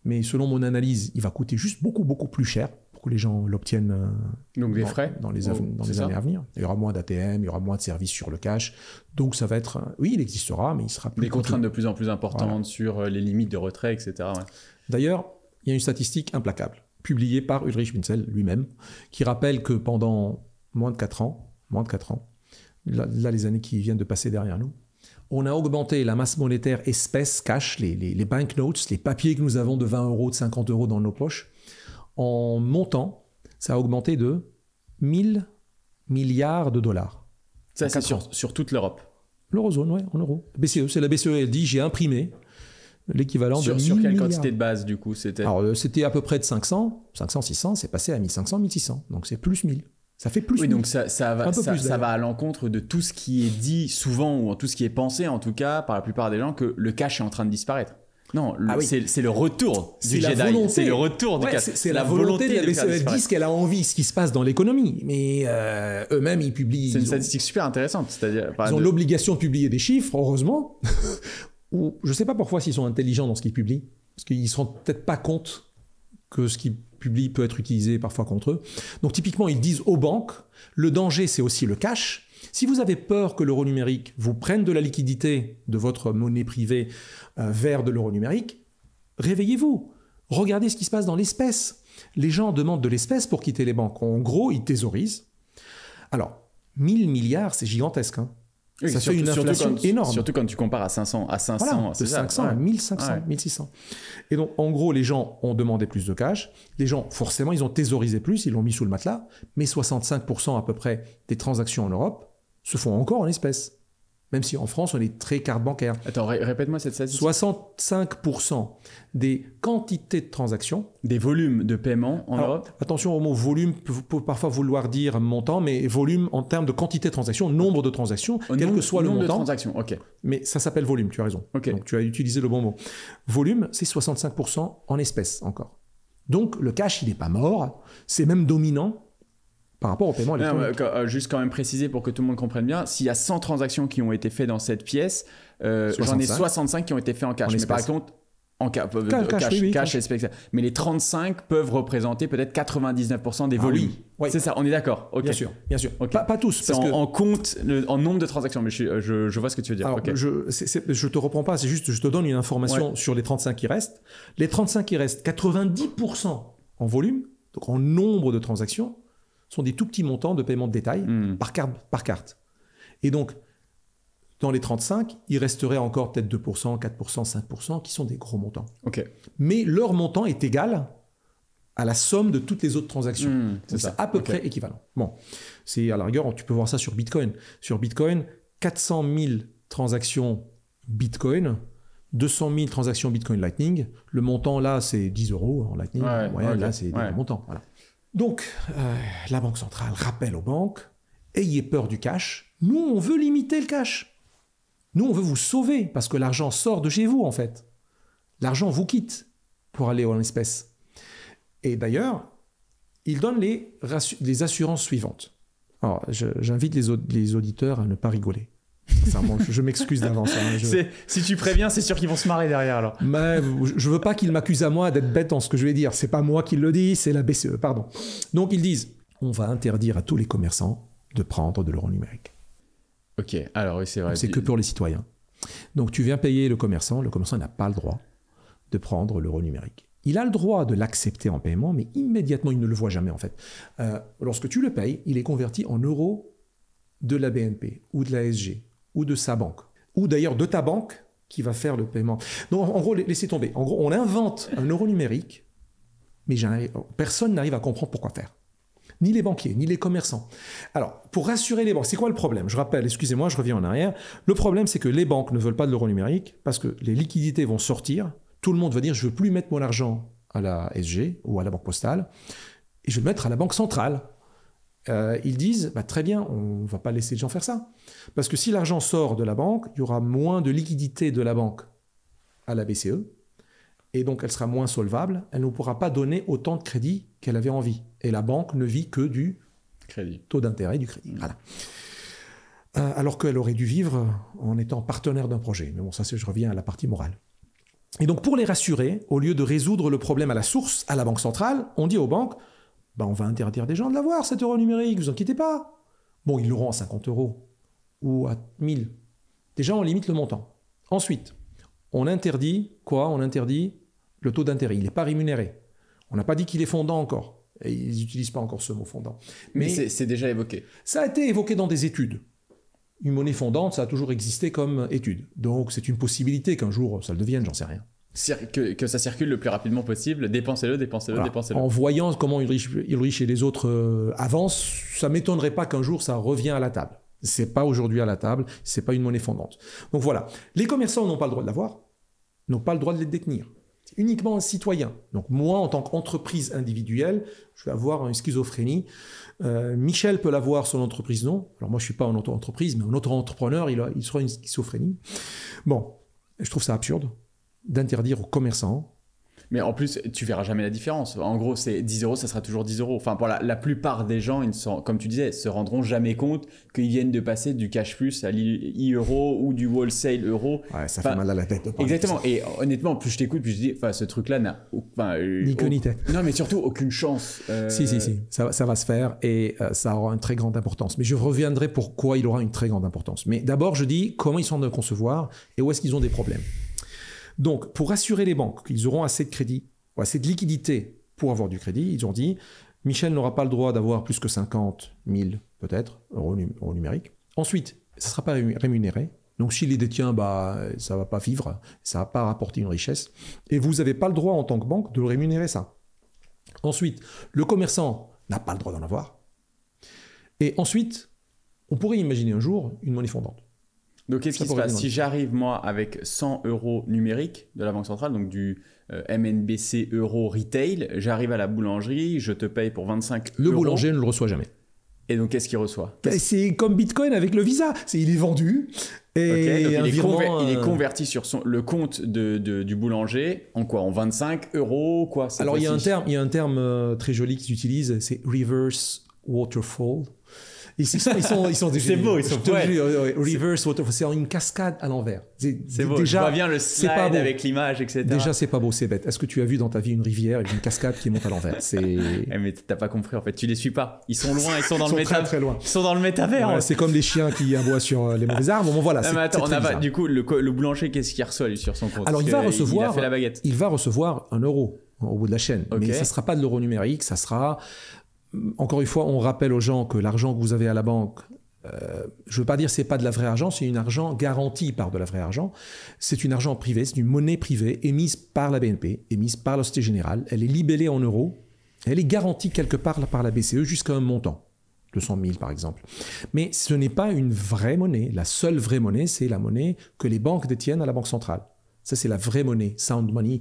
Mais selon mon analyse, il va coûter juste beaucoup, beaucoup plus cher pour que les gens l'obtiennent. Donc des frais dans les années à venir. Il y aura moins d'ATM, il y aura moins de services sur le cash. Donc ça va être... Oui, il existera, mais il sera plus... Des contraintes de plus en plus importantes sur les limites de retrait, etc. Ouais. D'ailleurs, il y a une statistique implacable, publiée par Ulrich Binzel lui-même, qui rappelle que pendant moins de 4 ans, là, les années qui viennent de passer derrière nous, on a augmenté la masse monétaire espèce, cash, les banknotes, les papiers que nous avons de 20 euros, de 50 euros dans nos poches. En montant, ça a augmenté de 1000 milliards de dollars. Ça, c'est sur toute l'Europe. L'eurozone, oui, en euros. BCE, c'est la BCE, elle dit j'ai imprimé l'équivalent de 1000 Sur quelle milliards. quantité de base, du coup, c'était? Alors, c'était à peu près de 500, 600, c'est passé à 1500, 1600. Donc, c'est plus 1000. Ça fait plus 1000. Donc ça va à l'encontre de tout ce qui est dit souvent, ou tout ce qui est pensé, en tout cas, par la plupart des gens, que le cash est en train de disparaître. Non, c'est le retour du Jedi. C'est le retour du cash. C'est la volonté de la BCE. Elle dit ce qu'elle a envie, ce qui se passe dans l'économie. Mais eux-mêmes, ils publient... C'est une statistique super intéressante. C'est-à-dire, ils ont l'obligation de publier des chiffres, heureusement. Ou, je ne sais pas parfois s'ils sont intelligents dans ce qu'ils publient. Parce qu'ils ne se rendent peut-être pas compte que ce qu'ils publient peut être utilisé parfois contre eux. Donc typiquement, ils disent aux banques, le danger, c'est aussi le cash. Si vous avez peur que l'euro numérique vous prenne de la liquidité de votre monnaie privée vers de l'euro numérique, réveillez-vous. Regardez ce qui se passe dans l'espèce. Les gens demandent de l'espèce pour quitter les banques. En gros, ils thésaurisent. Alors, 1000 milliards, c'est gigantesque, hein. Oui, ça fait une inflation énorme. Surtout quand tu compares à 500. Voilà, de 500 à 1500, 1600. Et donc, en gros, les gens ont demandé plus de cash. Les gens, forcément, ils ont thésaurisé plus, ils l'ont mis sous le matelas. Mais 65% à peu près des transactions en Europe se font encore en espèces. Même si en France, on est très carte bancaire. Attends, répète-moi cette statistique. 65% des quantités de transactions. Des volumes de paiement en Europe. Attention au mot volume, peut parfois vouloir dire montant, mais volume en termes de quantité de transactions, nombre de transactions, quel que soit le montant. Nombre de transactions, ok. Mais ça s'appelle volume, tu as raison. Okay. Donc tu as utilisé le bon mot. Volume, c'est 65% en espèces encore. Donc le cash, il n'est pas mort, c'est même dominant par rapport au paiement électronique. Juste quand même préciser pour que tout le monde comprenne bien, s'il y a 100 transactions qui ont été faites dans cette pièce, j'en ai 65 qui ont été faites en cash. Mais par contre, en cash, espèce. Mais les 35 peuvent représenter peut-être 99% des volumes. Oui. C'est ça, on est d'accord. Okay. Bien sûr. Okay. Pas tous. C'est en compte, en nombre de transactions, mais je vois ce que tu veux dire. Alors, je te reprends pas, c'est juste je te donne une information sur les 35 qui restent. Les 35 qui restent, 90% en volume, donc en nombre de transactions, sont des tout petits montants de paiement de détail par carte. Et donc, dans les 35, il resterait encore peut-être 2%, 4%, 5% qui sont des gros montants. Okay. Mais leur montant est égal à la somme de toutes les autres transactions. C'est à peu près équivalent. Bon, c'est à la rigueur, tu peux voir ça sur Bitcoin. Sur Bitcoin, 400 000 transactions Bitcoin, 200 000 transactions Bitcoin Lightning. Le montant là, c'est 10 euros en Lightning. Là, c'est des montants. Voilà. Donc, la Banque centrale rappelle aux banques, ayez peur du cash. Nous, on veut limiter le cash. Nous, on veut vous sauver parce que l'argent sort de chez vous, en fait. L'argent vous quitte pour aller en espèces. Et d'ailleurs, ils donnent les assurances suivantes. Alors, j'invite les auditeurs à ne pas rigoler. Je m'excuse d'avance. Si tu préviens, c'est sûr qu'ils vont se marrer derrière alors. Mais je veux pas qu'ils m'accusent à moi d'être bête dans ce que je vais dire. C'est pas moi qui le dis, c'est la BCE, pardon. Donc ils disent, on va interdire à tous les commerçants de prendre de l'euro numérique. Ok, alors oui, c'est vrai. C'est que pour les citoyens. Donc tu viens payer le commerçant n'a pas le droit de prendre l'euro numérique. Il a le droit de l'accepter en paiement, mais immédiatement, il ne le voit jamais en fait. Lorsque tu le payes, il est converti en euros de la BNP ou de la SG ou de sa banque, ou d'ailleurs de ta banque qui va faire le paiement. Donc en gros, laissez tomber. En gros, on invente un euro numérique, mais personne n'arrive à comprendre pourquoi faire. Ni les banquiers, ni les commerçants. Alors, pour rassurer les banques, c'est quoi le problème? Je rappelle, excusez-moi, je reviens en arrière. Le problème, c'est que les banques ne veulent pas de l'euro numérique parce que les liquidités vont sortir. Tout le monde va dire, je ne veux plus mettre mon argent à la SG ou à la banque postale, et je vais le mettre à la banque centrale. Ils disent, très bien, on ne va pas laisser les gens faire ça. Parce que si l'argent sort de la banque, il y aura moins de liquidité de la banque à la BCE, et donc elle sera moins solvable, elle ne pourra pas donner autant de crédit qu'elle avait envie. Et la banque ne vit que du taux d'intérêt du crédit. Voilà. Alors qu'elle aurait dû vivre en étant partenaire d'un projet. Mais bon, ça, je reviens à la partie morale. Et donc, pour les rassurer, au lieu de résoudre le problème à la source, à la banque centrale, on dit aux banques, on va interdire des gens de l'avoir, cet euro numérique, vous inquiétez pas. Bon, ils l'auront à 50 euros ou à 1000. Déjà, on limite le montant. Ensuite, on interdit quoi? On interdit le taux d'intérêt. Il n'est pas rémunéré. On n'a pas dit qu'il est fondant encore. Et ils n'utilisent pas encore ce mot fondant. Mais c'est déjà évoqué. Ça a été évoqué dans des études. une monnaie fondante, ça a toujours existé comme étude. Donc c'est une possibilité qu'un jour ça le devienne, j'en sais rien. Que ça circule le plus rapidement possible, dépensez-le. Voilà. En voyant comment Ulrich et les autres avancent, ça ne m'étonnerait pas qu'un jour ça revient à la table. Ce n'est pas aujourd'hui à la table, ce n'est pas une monnaie fondante. Donc voilà, les commerçants n'ont pas le droit de l'avoir, n'ont pas le droit de les détenir. C'est uniquement un citoyen. Donc moi, en tant qu'entreprise individuelle, je vais avoir une schizophrénie. Michel peut l'avoir, son entreprise non. Alors moi, je ne suis pas en auto-entreprise, mais un auto-entrepreneur, il sera une schizophrénie. Bon, je trouve ça absurde d'interdire aux commerçants. Mais en plus, tu verras jamais la différence. En gros, c'est 10 €, ça sera toujours 10 €. Enfin, pour la plupart des gens, comme tu disais, se rendront jamais compte qu'ils viennent de passer du cash plus à l'e-euro ou du wholesale euro. Ouais, ça fait mal à la tête. Exactement. Et honnêtement, plus je t'écoute, plus je dis, ce truc-là n'a ni queue ni tête. Non, mais surtout aucune chance. Si. Ça va se faire et ça aura une très grande importance. Mais je reviendrai pourquoi il aura une très grande importance. Mais d'abord, je dis comment ils sont en train de concevoir et où est-ce qu'ils ont des problèmes. Donc, pour assurer les banques qu'ils auront assez de crédit ou assez de liquidité pour avoir du crédit, ils ont dit Michel n'aura pas le droit d'avoir plus que 50 000 peut-être euros numériques. Ensuite, ça ne sera pas rémunéré. Donc, s'il les détient, ça ne va pas vivre, ça ne va pas rapporter une richesse. Et vous n'avez pas le droit en tant que banque de rémunérer ça. Ensuite, le commerçant n'a pas le droit d'en avoir. Et ensuite, on pourrait imaginer un jour une monnaie fondante. Donc, qu'est-ce qui se passe si j'arrive, moi, avec 100 € numériques de la Banque centrale, donc du MNBC euro retail, j'arrive à la boulangerie, je te paye pour 25 €. Le boulanger ne le reçoit jamais. Et donc, qu'est-ce qu'il reçoit? C'est comme Bitcoin avec le Visa. Il est vendu. Et donc il est converti sur le compte du boulanger en quoi? En 25 €, quoi? Alors, il y a un terme très joli qu'ils utilisent, c'est reverse waterfall. Ils sont déjà. C'est beau, ils sont reverse waterfall, c'est une cascade à l'envers. C'est beau. Déjà, je vois bien le slide avec l'image, etc. Déjà, c'est pas beau, c'est bête. Est-ce que tu as vu dans ta vie une rivière avec une cascade qui monte à l'envers? Mais t'as pas compris en fait. Tu les suis pas. Ils sont loin. Ils sont dans le métavers. Très loin. Ils sont dans le métavers. Ouais, c'est comme les chiens qui aboient sur les mauvais arbres. Bon, voilà. Mais attends, du coup, le boulanger, qu'est-ce qu'il reçoit lui sur son compte? Alors, il va recevoir. Il a fait la baguette. Il va recevoir 1 € au bout de la chaîne. Okay. Mais ça sera pas de l'euro numérique. Ça sera. Encore une fois, on rappelle aux gens que l'argent que vous avez à la banque. Je ne veux pas dire que ce n'est pas de la vraie argent, c'est un argent garanti par de la vraie argent. C'est un argent privé, c'est une monnaie privée émise par la BNP, émise par la Société Générale. Elle est libellée en euros. Elle est garantie quelque part par la BCE jusqu'à un montant, 200 000 par exemple. Mais ce n'est pas une vraie monnaie. La seule vraie monnaie, c'est la monnaie que les banques détiennent à la Banque centrale. Ça, c'est la vraie monnaie. Sound money,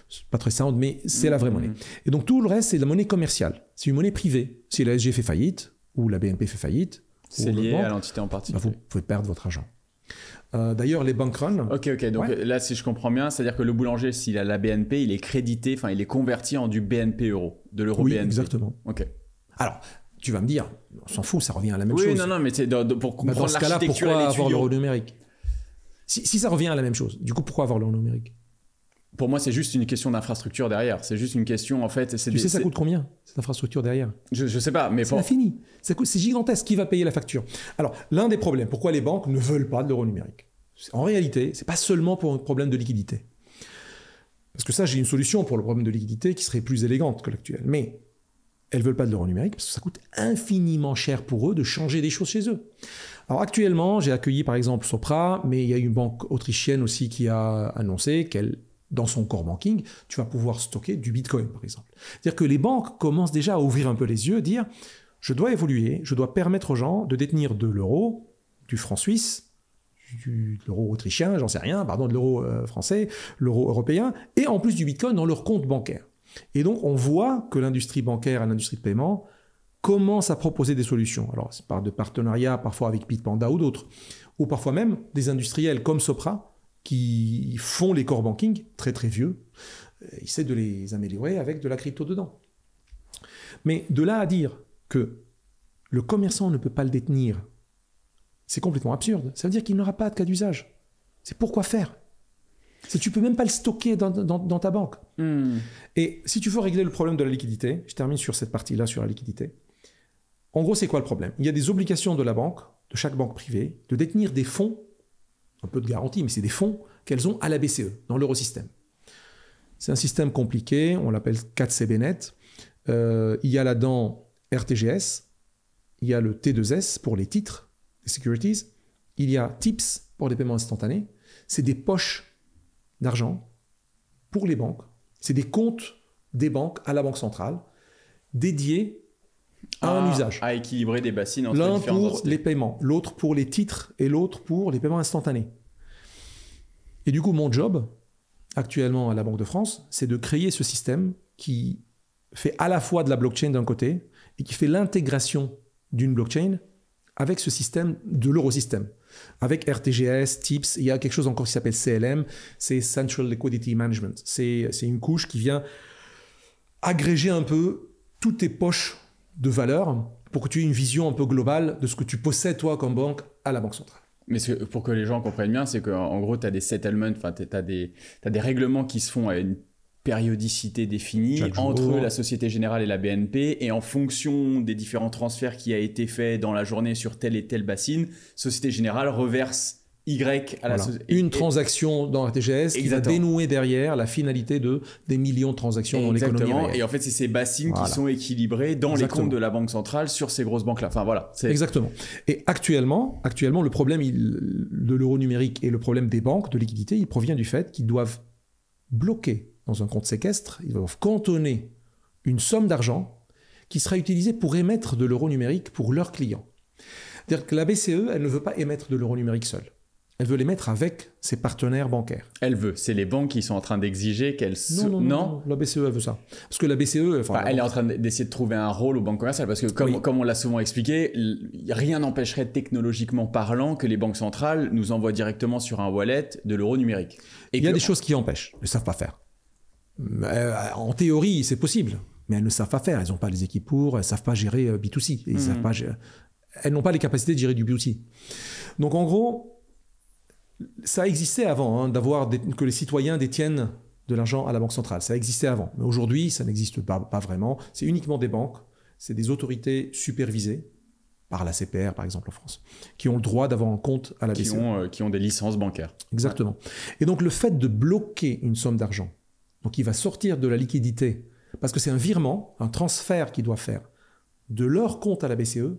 c'est pas très sound, mais c'est la vraie monnaie. Et donc tout le reste, c'est la monnaie commerciale. C'est une monnaie privée. Si la SG fait faillite ou la BNP fait faillite, c'est lié à l'entité en particulier. Vous pouvez perdre votre argent. D'ailleurs, les bank runs... Ok. Donc là, si je comprends bien, c'est-à-dire que le boulanger, s'il a la BNP, il est crédité, il est converti en du BNP euro, de l'euro BNP. Oui, exactement. Ok. Alors, tu vas me dire, on s'en fout, ça revient à la même chose. Oui, non, mais c'est pour comprendre dans ce cas-là, l'architecture pourquoi avoir l'euro numérique? Si ça revient à la même chose, du coup, pourquoi avoir l'euro numérique? Pour moi, c'est juste une question d'infrastructure derrière. C'est juste une question, en fait... Tu sais, ça coûte combien, cette infrastructure derrière? Je sais pas, mais... C'est infini. C'est gigantesque. Qui va payer la facture? Alors, l'un des problèmes, pourquoi les banques ne veulent pas de l'euro numérique? En réalité, c'est pas seulement pour un problème de liquidité. Parce que ça, j'ai une solution pour le problème de liquidité qui serait plus élégante que l'actuelle. Mais elles veulent pas de l'euro numérique parce que ça coûte infiniment cher pour eux de changer des choses chez eux. Alors, actuellement, j'ai accueilli, par exemple, Sopra, mais il y a une banque autrichienne aussi qui a annoncé qu'elle... Dans son core banking, tu vas pouvoir stocker du Bitcoin, par exemple. C'est-à-dire que les banques commencent déjà à ouvrir un peu les yeux, dire « je dois évoluer, je dois permettre aux gens de détenir de l'euro, du franc suisse, de l'euro autrichien, j'en sais rien, de l'euro français, l'euro européen, et en plus du Bitcoin dans leur compte bancaire. » Et donc, on voit que l'industrie bancaire et l'industrie de paiement commencent à proposer des solutions. Alors, c'est par de partenariats, parfois avec Bitpanda ou d'autres, ou parfois même des industriels comme Sopra, qui font les core banking très très vieux, ils essaient de les améliorer avec de la crypto dedans. Mais de là à dire que le commerçant ne peut pas le détenir, c'est complètement absurde. Ça veut dire qu'il n'aura pas de cas d'usage. C'est pourquoi faire? Tu ne peux même pas le stocker dans ta banque. Et si tu veux régler le problème de la liquidité, je termine sur cette partie-là, sur la liquidité. En gros, c'est quoi le problème? Il y a des obligations de la banque, de chaque banque privée, de détenir des fonds, un peu de garantie, mais c'est des fonds qu'elles ont à la BCE, dans l'eurosystème. C'est un système compliqué, on l'appelle 4CBNet. Il y a là-dedans RTGS, il y a le T2S pour les titres, les securities, il y a Tips pour les paiements instantanés. C'est des poches d'argent pour les banques. C'est des comptes des banques à la Banque centrale dédiés à un usage. À équilibrer des bassines entre les L'un différentes pour entités. les paiements, l'autre pour les titres et l'autre pour les paiements instantanés. Et du coup, mon job, actuellement à la Banque de France, c'est de créer ce système qui fait à la fois de la blockchain d'un côté et qui fait l'intégration d'une blockchain avec ce système de l'eurosystème. Avec RTGS, TIPS, il y a quelque chose encore qui s'appelle CLM, c'est Central Liquidity Management. C'est une couche qui vient agréger un peu toutes tes poches de valeur pour que tu aies une vision un peu globale de ce que tu possèdes toi comme banque à la Banque centrale. Mais pour que les gens comprennent bien, c'est qu'en gros, tu as des settlements, tu as des règlements qui se font à une périodicité définie entre la Société Générale et la BNP, et en fonction des différents transferts qui a été fait dans la journée sur telle et telle bassine, Société Générale reverse Y à la société. Une transaction dans RTGS qui va dénouer derrière la finalité des millions de transactions dans l'économie réelle. Et en fait, c'est ces bassines qui sont équilibrées dans les comptes de la Banque centrale sur ces grosses banques-là. Enfin, voilà. Exactement. Et actuellement, le problème de l'euro numérique et le problème des banques de liquidité, il provient du fait qu'ils doivent bloquer dans un compte séquestre, ils doivent cantonner une somme d'argent qui sera utilisée pour émettre de l'euro numérique pour leurs clients. C'est-à-dire que la BCE, elle ne veut pas émettre de l'euro numérique seule. Elle veut l'émettre avec ses partenaires bancaires. C'est les banques qui sont en train d'exiger qu'elle... Non, la BCE, elle veut ça. Parce que la BCE... elle est en train d'essayer de trouver un rôle aux banques commerciales, parce que comme on l'a souvent expliqué, rien n'empêcherait technologiquement parlant que les banques centrales nous envoient directement sur un wallet de l'euro numérique. Il y a des choses qui empêchent. Elles ne savent pas faire. En théorie, c'est possible, mais elles ne savent pas faire. Elles n'ont pas les équipes pour, elles ne savent pas gérer B2C. Elles n'ont pas les capacités de gérer du B2C. Donc en gros... Ça existait avant, que les citoyens détiennent de l'argent à la Banque centrale. Ça existait avant. Mais aujourd'hui, ça n'existe pas vraiment. C'est uniquement des banques, c'est des autorités supervisées, par la CPR par exemple en France, qui ont le droit d'avoir un compte à la BCE. Qui ont des licences bancaires. Exactement. Ouais. Et donc le fait de bloquer une somme d'argent, donc il va sortir de la liquidité, parce que c'est un virement, un transfert qu'ils doivent faire de leur compte à la BCE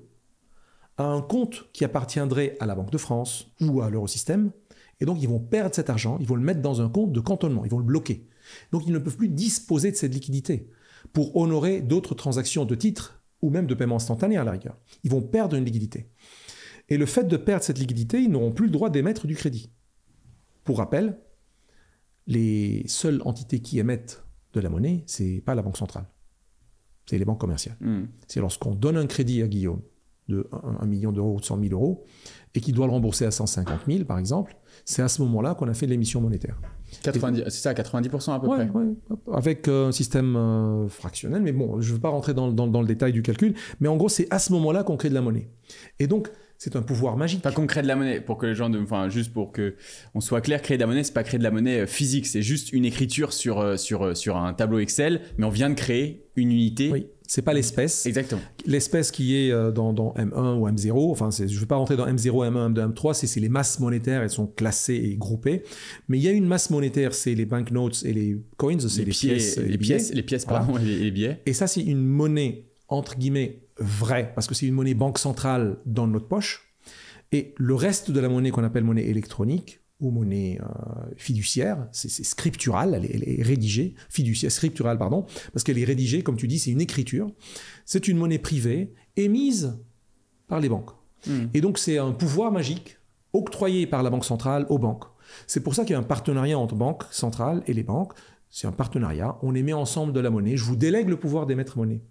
à un compte qui appartiendrait à la Banque de France ou à l'Eurosystème. Et donc, ils vont perdre cet argent, ils vont le mettre dans un compte de cantonnement, ils vont le bloquer. Donc, ils ne peuvent plus disposer de cette liquidité pour honorer d'autres transactions de titres ou même de paiement instantané à la rigueur. Ils vont perdre une liquidité. Et le fait de perdre cette liquidité, ils n'auront plus le droit d'émettre du crédit. Pour rappel, les seules entités qui émettent de la monnaie, ce n'est pas la Banque centrale, c'est les banques commerciales. C'est lorsqu'on donne un crédit à Guillaume de 1 million d'euros ou de 100 000 euros, et qu'il doit le rembourser à 150 000, par exemple, c'est à ce moment-là qu'on a fait l'émission monétaire. C'est ça, 90% à peu près. Oui, avec un système fractionnel, mais bon, je ne veux pas rentrer dans le détail du calcul, mais en gros, c'est à ce moment-là qu'on crée de la monnaie. Et donc, c'est un pouvoir magique. Pas qu'on crée de la monnaie, pour que les gens, juste pour qu'on soit clair, créer de la monnaie, c'est pas créer de la monnaie physique, c'est juste une écriture sur un tableau Excel, mais on vient de créer une unité. Oui. C'est pas l'espèce. Exactement. L'espèce qui est dans M1 ou M0, je ne vais pas rentrer dans M0, M1, M2, M3, c'est les masses monétaires, elles sont classées et groupées. Mais il y a une masse monétaire, c'est les banknotes et les coins, c'est les pièces. Les pièces, pardon, et les billets. Et ça, c'est une monnaie, entre guillemets, vraie, parce que c'est une monnaie banque centrale dans notre poche. Et le reste de la monnaie qu'on appelle monnaie électronique, ou monnaie fiduciaire, c'est scriptural, elle est rédigée, scripturale, pardon, parce qu'elle est rédigée, comme tu dis, c'est une écriture. C'est une monnaie privée émise par les banques. Et donc, c'est un pouvoir magique octroyé par la Banque centrale aux banques. C'est pour ça qu'il y a un partenariat entre banque centrale et les banques. C'est un partenariat, on émet ensemble de la monnaie. Je vous délègue le pouvoir d'émettre monnaie,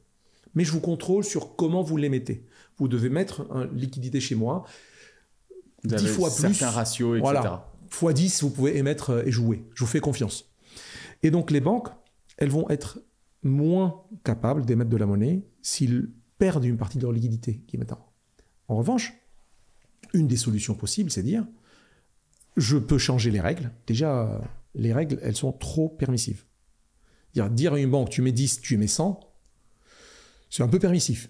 mais je vous contrôle sur comment vous l'émettez. Vous devez mettre une liquidité chez moi, vous 10 fois plus. Certains ratios, etc. Voilà. Fois 10, vous pouvez émettre et jouer. Je vous fais confiance. Et donc, les banques, elles vont être moins capables d'émettre de la monnaie s'ils perdent une partie de leur liquidité qu'ils mettent en. En revanche, une des solutions possibles, c'est de dire, je peux changer les règles. Déjà, les règles, elles sont trop permissives. Dire à une banque, tu mets 10, tu mets 100, c'est un peu permissif.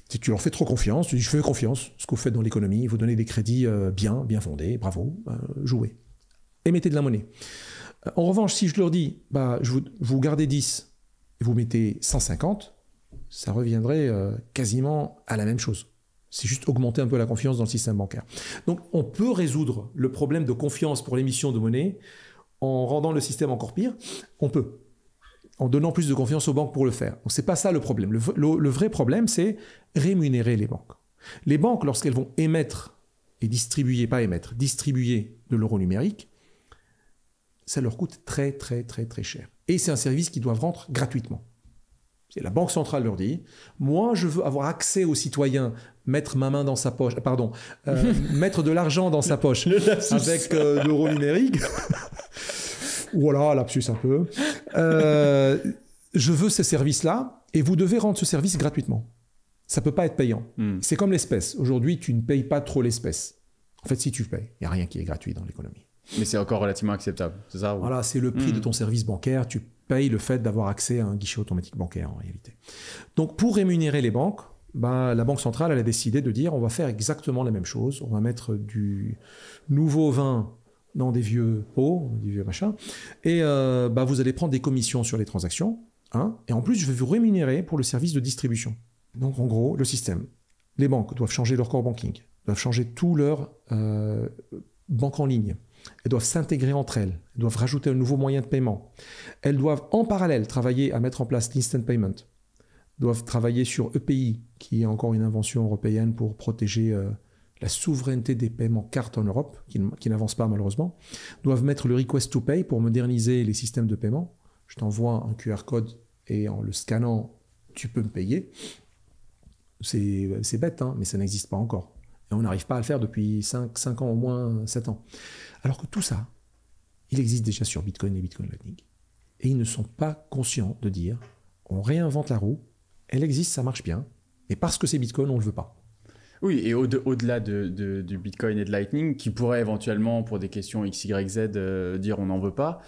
Si tu leur fais trop confiance, tu dis je fais confiance, ce que vous faites dans l'économie, vous donnez des crédits bien fondés, bravo, jouez. Émettez de la monnaie. En revanche, si je leur dis, vous gardez 10 et vous mettez 150, ça reviendrait quasiment à la même chose. C'est juste augmenter un peu la confiance dans le système bancaire. Donc, on peut résoudre le problème de confiance pour l'émission de monnaie en rendant le système encore pire. On peut. En donnant plus de confiance aux banques pour le faire. Donc, ce n'est pas ça le problème. Le vrai problème, c'est rémunérer les banques. Les banques, lorsqu'elles vont émettre et distribuer, pas émettre, distribuer de l'euro numérique, ça leur coûte très, très, très, très cher. Et c'est un service qu'ils doivent rendre gratuitement. Et la Banque centrale leur dit, moi, je veux avoir accès aux citoyens, mettre ma main dans sa poche, mettre de l'argent dans sa poche avec l'euro numérique. Voilà, lapsus un peu. Je veux ces services-là et vous devez rendre ce service gratuitement. Ça ne peut pas être payant. C'est comme l'espèce. Aujourd'hui, tu ne payes pas trop l'espèce. En fait, si tu payes, il n'y a rien qui est gratuit dans l'économie. Mais c'est encore relativement acceptable, c'est ça? Voilà, c'est le prix de ton service bancaire. Tu payes le fait d'avoir accès à un guichet automatique bancaire, en réalité. Donc, pour rémunérer les banques, la Banque centrale, elle a décidé de dire on va faire exactement la même chose. On va mettre du nouveau vin dans des vieux pots, des vieux machins, et vous allez prendre des commissions sur les transactions, et en plus, je vais vous rémunérer pour le service de distribution. Donc, en gros, le système. Les banques doivent changer leur core banking, doivent changer tout leur banque en ligne. Elles doivent s'intégrer entre elles, elles doivent rajouter un nouveau moyen de paiement. Elles doivent en parallèle travailler à mettre en place l'instant payment, doivent travailler sur EPI, qui est encore une invention européenne pour protéger la souveraineté des paiements cartes en Europe, qui n'avance pas malheureusement, doivent mettre le request to pay pour moderniser les systèmes de paiement. Je t'envoie un QR code et en le scannant, tu peux me payer. C'est bête, mais ça n'existe pas encore. Et on n'arrive pas à le faire depuis 5 ans, au moins 7 ans. Alors que tout ça, il existe déjà sur Bitcoin et Bitcoin Lightning. Et ils ne sont pas conscients de dire, on réinvente la roue, elle existe, ça marche bien, mais parce que c'est Bitcoin, on ne le veut pas. Oui, et au-delà du Bitcoin et de Lightning, qui pourrait éventuellement, pour des questions X, Y, Z, dire on n'en veut pas,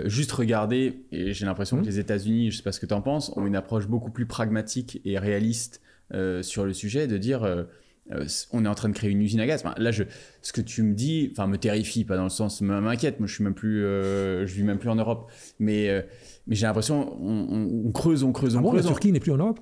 juste regarder, et j'ai l'impression que les États-Unis, je ne sais pas ce que tu en penses, ont une approche beaucoup plus pragmatique et réaliste sur le sujet, de dire on est en train de créer une usine à gaz. Enfin, là, ce que tu me dis me terrifie, pas dans le sens m'inquiète. Moi, je vis même plus en Europe, mais j'ai l'impression on creuse. La Turquie n'est plus en Europe.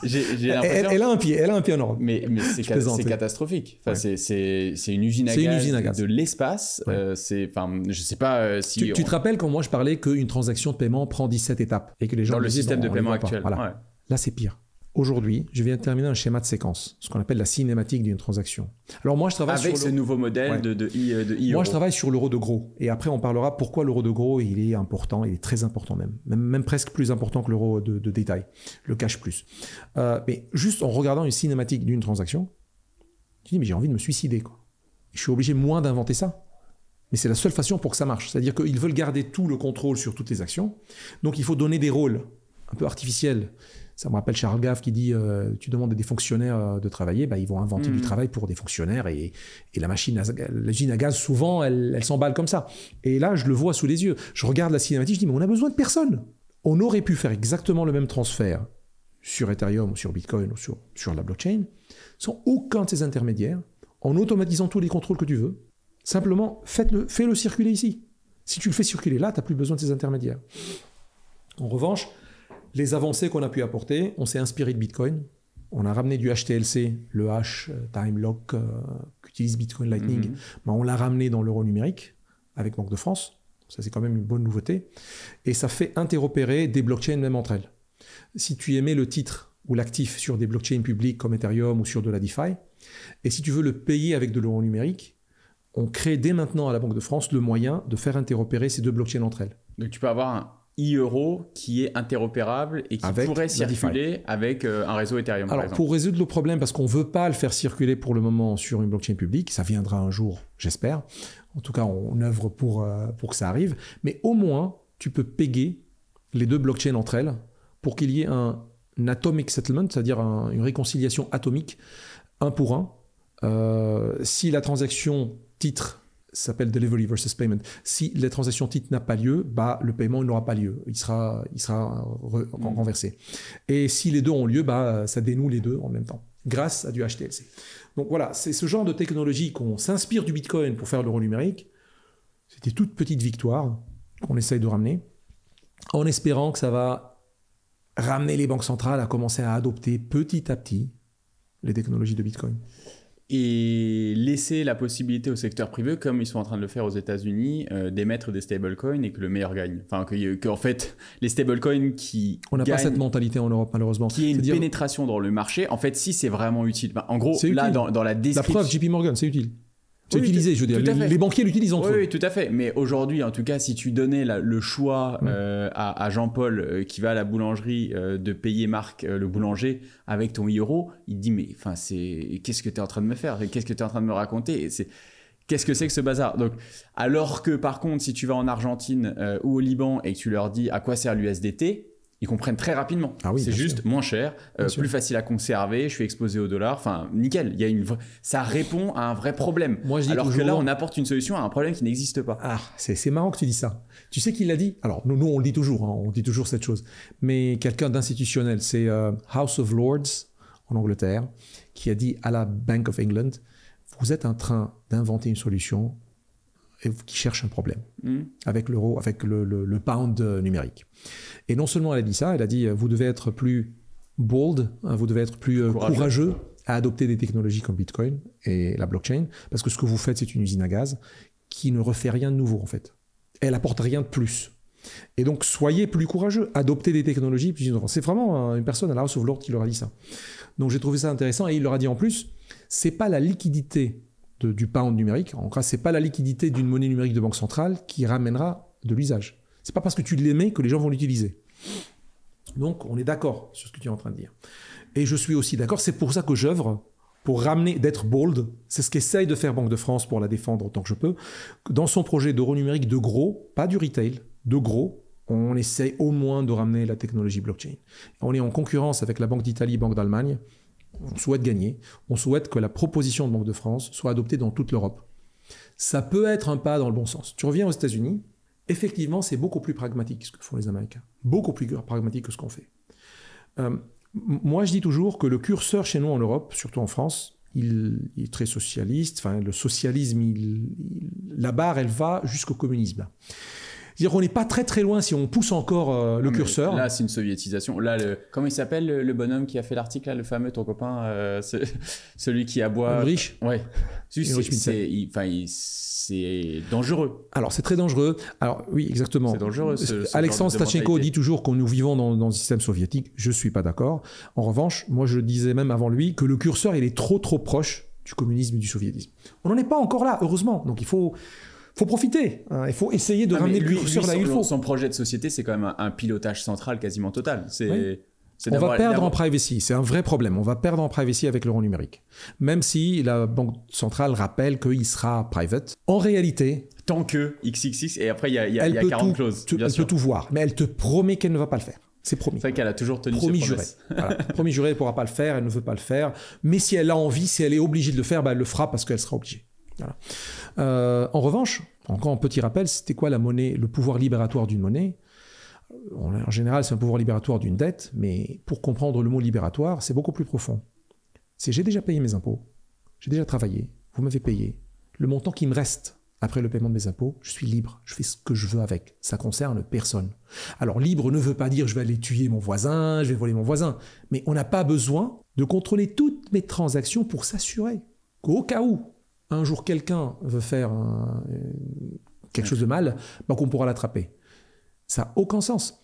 J'ai l'impression. Elle a un pied en Europe. Mais c'est catastrophique. Enfin, ouais. c'est une usine à gaz de l'espace. Ouais. Je sais pas si. Tu te rappelles quand moi je parlais qu'une transaction de paiement prend 17 étapes et que les gens dans le disaient, système de paiement actuel. Voilà. Ouais. Là, c'est pire. Aujourd'hui, je viens de terminer un schéma de séquence, ce qu'on appelle la cinématique d'une transaction. Alors moi, je travaille avec ce nouveau modèle de e-euro. Moi, je travaille sur l'euro de gros. Et après, on parlera pourquoi l'euro de gros, il est important, il est très important même presque plus important que l'euro de détail, le cash plus. Mais juste en regardant une cinématique d'une transaction, tu dis, mais j'ai envie de me suicider, quoi. Je suis obligé, moi, d'inventer ça. Mais c'est la seule façon pour que ça marche. C'est-à-dire qu'ils veulent garder tout le contrôle sur toutes les actions. Donc, il faut donner des rôles un peu artificiels. Ça me rappelle Charles Gave qui dit tu demandes à des fonctionnaires de travailler, ils vont inventer du travail pour des fonctionnaires et l'usine à gaz, souvent, elle s'emballe comme ça. Et là, je le vois sous les yeux. Je regarde la cinématique, je dis mais on a besoin de personne. On aurait pu faire exactement le même transfert sur Ethereum ou sur Bitcoin ou sur la blockchain sans aucun de ces intermédiaires, en automatisant tous les contrôles que tu veux. Simplement, fais-le circuler ici. Si tu le fais circuler là, tu n'as plus besoin de ces intermédiaires. En revanche, les avancées qu'on a pu apporter, on s'est inspiré de Bitcoin. On a ramené du HTLC, le hash time lock qu'utilise Bitcoin Lightning. On l'a ramené dans l'euro numérique avec Banque de France. Ça, c'est quand même une bonne nouveauté. Et ça fait interopérer des blockchains même entre elles. Si tu émets le titre ou l'actif sur des blockchains publiques comme Ethereum ou sur de la DeFi, et si tu veux le payer avec de l'euro numérique, on crée dès maintenant à la Banque de France le moyen de faire interopérer ces deux blockchains entre elles. Donc tu peux avoir un e-euro qui est interopérable et qui pourrait circuler avec un réseau Ethereum, par exemple. Pour résoudre le problème, parce qu'on ne veut pas le faire circuler pour le moment sur une blockchain publique, ça viendra un jour, j'espère. En tout cas, on œuvre pour que ça arrive. Mais au moins, tu peux péguer les deux blockchains entre elles pour qu'il y ait un atomic settlement, c'est-à-dire une réconciliation atomique, un pour un. Si la transaction titre s'appelle delivery versus payment. Si la transaction titre n'a pas lieu, le paiement n'aura pas lieu. Il sera renversé. Et si les deux ont lieu, ça dénoue les deux en même temps, grâce à du HTLC. Donc voilà, c'est ce genre de technologie qu'on s'inspire du Bitcoin pour faire l'euro numérique. C'est des toutes petites victoires qu'on essaye de ramener, en espérant que ça va ramener les banques centrales à commencer à adopter petit à petit les technologies de Bitcoin. Et laisser la possibilité au secteur privé, comme ils sont en train de le faire aux États-Unis, d'émettre des stablecoins et que le meilleur gagne. Enfin, que en fait, les stablecoins qui On n'a pas cette mentalité en Europe, malheureusement. Qui est une pénétration dans le marché. En fait, si c'est vraiment utile. Ben, en gros, c'est là, utile. dans la description... La preuve, JP Morgan, c'est utile. C'est Oui, utilisé, je veux dire. Les banquiers l'utilisent entre eux. Oui, tout à fait. Mais aujourd'hui, en tout cas, si tu donnais le choix à Jean-Paul qui va à la boulangerie de payer Marc, le boulanger, avec ton €, il te dit mais qu'est-ce que tu es en train de me faire? Qu'est-ce que tu es en train de me raconter? Qu'est-ce que c'est que ce bazar? Donc, alors que par contre, si tu vas en Argentine ou au Liban et que tu leur dis à quoi sert l'USDT, ils comprennent très rapidement. Ah oui, c'est juste sûr. moins cher, plus facile à conserver, je suis exposé au dollar. Enfin, nickel. Ça répond à un vrai problème. Moi, je dis alors toujours... que là, on apporte une solution à un problème qui n'existe pas. Ah, c'est marrant que tu dis ça. Tu sais qui l'a dit? Alors, nous, on le dit toujours, hein, on dit toujours cette chose. Mais quelqu'un d'institutionnel, c'est House of Lords en Angleterre, qui a dit à la Bank of England, vous êtes en train d'inventer une solution qui cherche un problème avec l'euro, avec le pound numérique. Et non seulement elle a dit ça, elle a dit vous devez être plus bold, hein, vous devez être plus courageux à adopter des technologies comme Bitcoin et la blockchain, parce que ce que vous faites, c'est une usine à gaz qui ne refait rien de nouveau en fait. Elle apporte rien de plus. Et donc soyez plus courageux, adoptez des technologies plus innovantes. C'est vraiment une personne à la House of Lords qui leur a dit ça. Donc j'ai trouvé ça intéressant et il leur a dit en plus, c'est pas la liquidité du pound numérique, en cas, c'est pas la liquidité d'une monnaie numérique de banque centrale qui ramènera de l'usage. C'est pas parce que tu l'émets que les gens vont l'utiliser. Donc, on est d'accord sur ce que tu es en train de dire. Et je suis aussi d'accord, c'est pour ça que j'œuvre pour ramener, d'être bold. C'est ce qu'essaye de faire Banque de France pour la défendre autant que je peux. Dans son projet d'euro numérique de gros, pas du retail, de gros, on essaye au moins de ramener la technologie blockchain. On est en concurrence avec la Banque d'Italie, Banque d'Allemagne. On souhaite gagner, on souhaite que la proposition de Banque de France soit adoptée dans toute l'Europe. Ça peut être un pas dans le bon sens. Tu reviens aux États-Unis, effectivement, c'est beaucoup plus pragmatique ce que font les Américains. Beaucoup plus pragmatique que ce qu'on fait. Moi, je dis toujours que le curseur chez nous en Europe, surtout en France, il est très socialiste. Enfin, le socialisme, la barre, elle va jusqu'au communisme. C'est-à-dire qu'on n'est pas très très loin si on pousse encore le curseur. Là, c'est une soviétisation. Là, comment il s'appelle le bonhomme qui a fait l'article, là, le fameux, ton copain, celui qui aboie. Ulrich. Ouais. C'est dangereux. Alors, c'est très dangereux. Alors, oui, exactement. C'est dangereux. Alexandre Stachenko dit toujours que nous vivons dans un système soviétique. Je ne suis pas d'accord. En revanche, moi, je disais même avant lui que le curseur, il est trop proche du communisme et du soviétisme. On n'en est pas encore là, heureusement. Donc, il faut profiter, hein. Il faut essayer de ramener le curseur là où il faut. Son projet de société, c'est quand même un pilotage central quasiment total. On va perdre en privacy, c'est un vrai problème. On va perdre en privacy avec l'euro numérique. Même si la Banque centrale rappelle qu'il sera private. En réalité... Tant que XXX, et après il y a 40 clauses. Elle peut tout voir, mais elle te promet qu'elle ne va pas le faire. C'est promis. C'est vrai qu'elle a toujours tenu promis ses juré. Voilà. Promis juré, elle ne pourra pas le faire, elle ne veut pas le faire. Mais si elle a envie, si elle est obligée de le faire, elle le fera parce qu'elle sera obligée. Voilà. En revanche, encore un petit rappel, c'était quoi la monnaie, le pouvoir libératoire d'une monnaie? En général, c'est un pouvoir libératoire d'une dette, mais pour comprendre le mot libératoire, c'est beaucoup plus profond. C'est j'ai déjà payé mes impôts, j'ai déjà travaillé, vous m'avez payé. Le montant qui me reste après le paiement de mes impôts, je suis libre, je fais ce que je veux avec. Ça concerne personne. Alors libre ne veut pas dire je vais aller tuer mon voisin, je vais voler mon voisin, mais on n'a pas besoin de contrôler toutes mes transactions pour s'assurer qu'au cas où un jour quelqu'un veut faire quelque chose de mal, qu'on pourra l'attraper. Ça n'a aucun sens.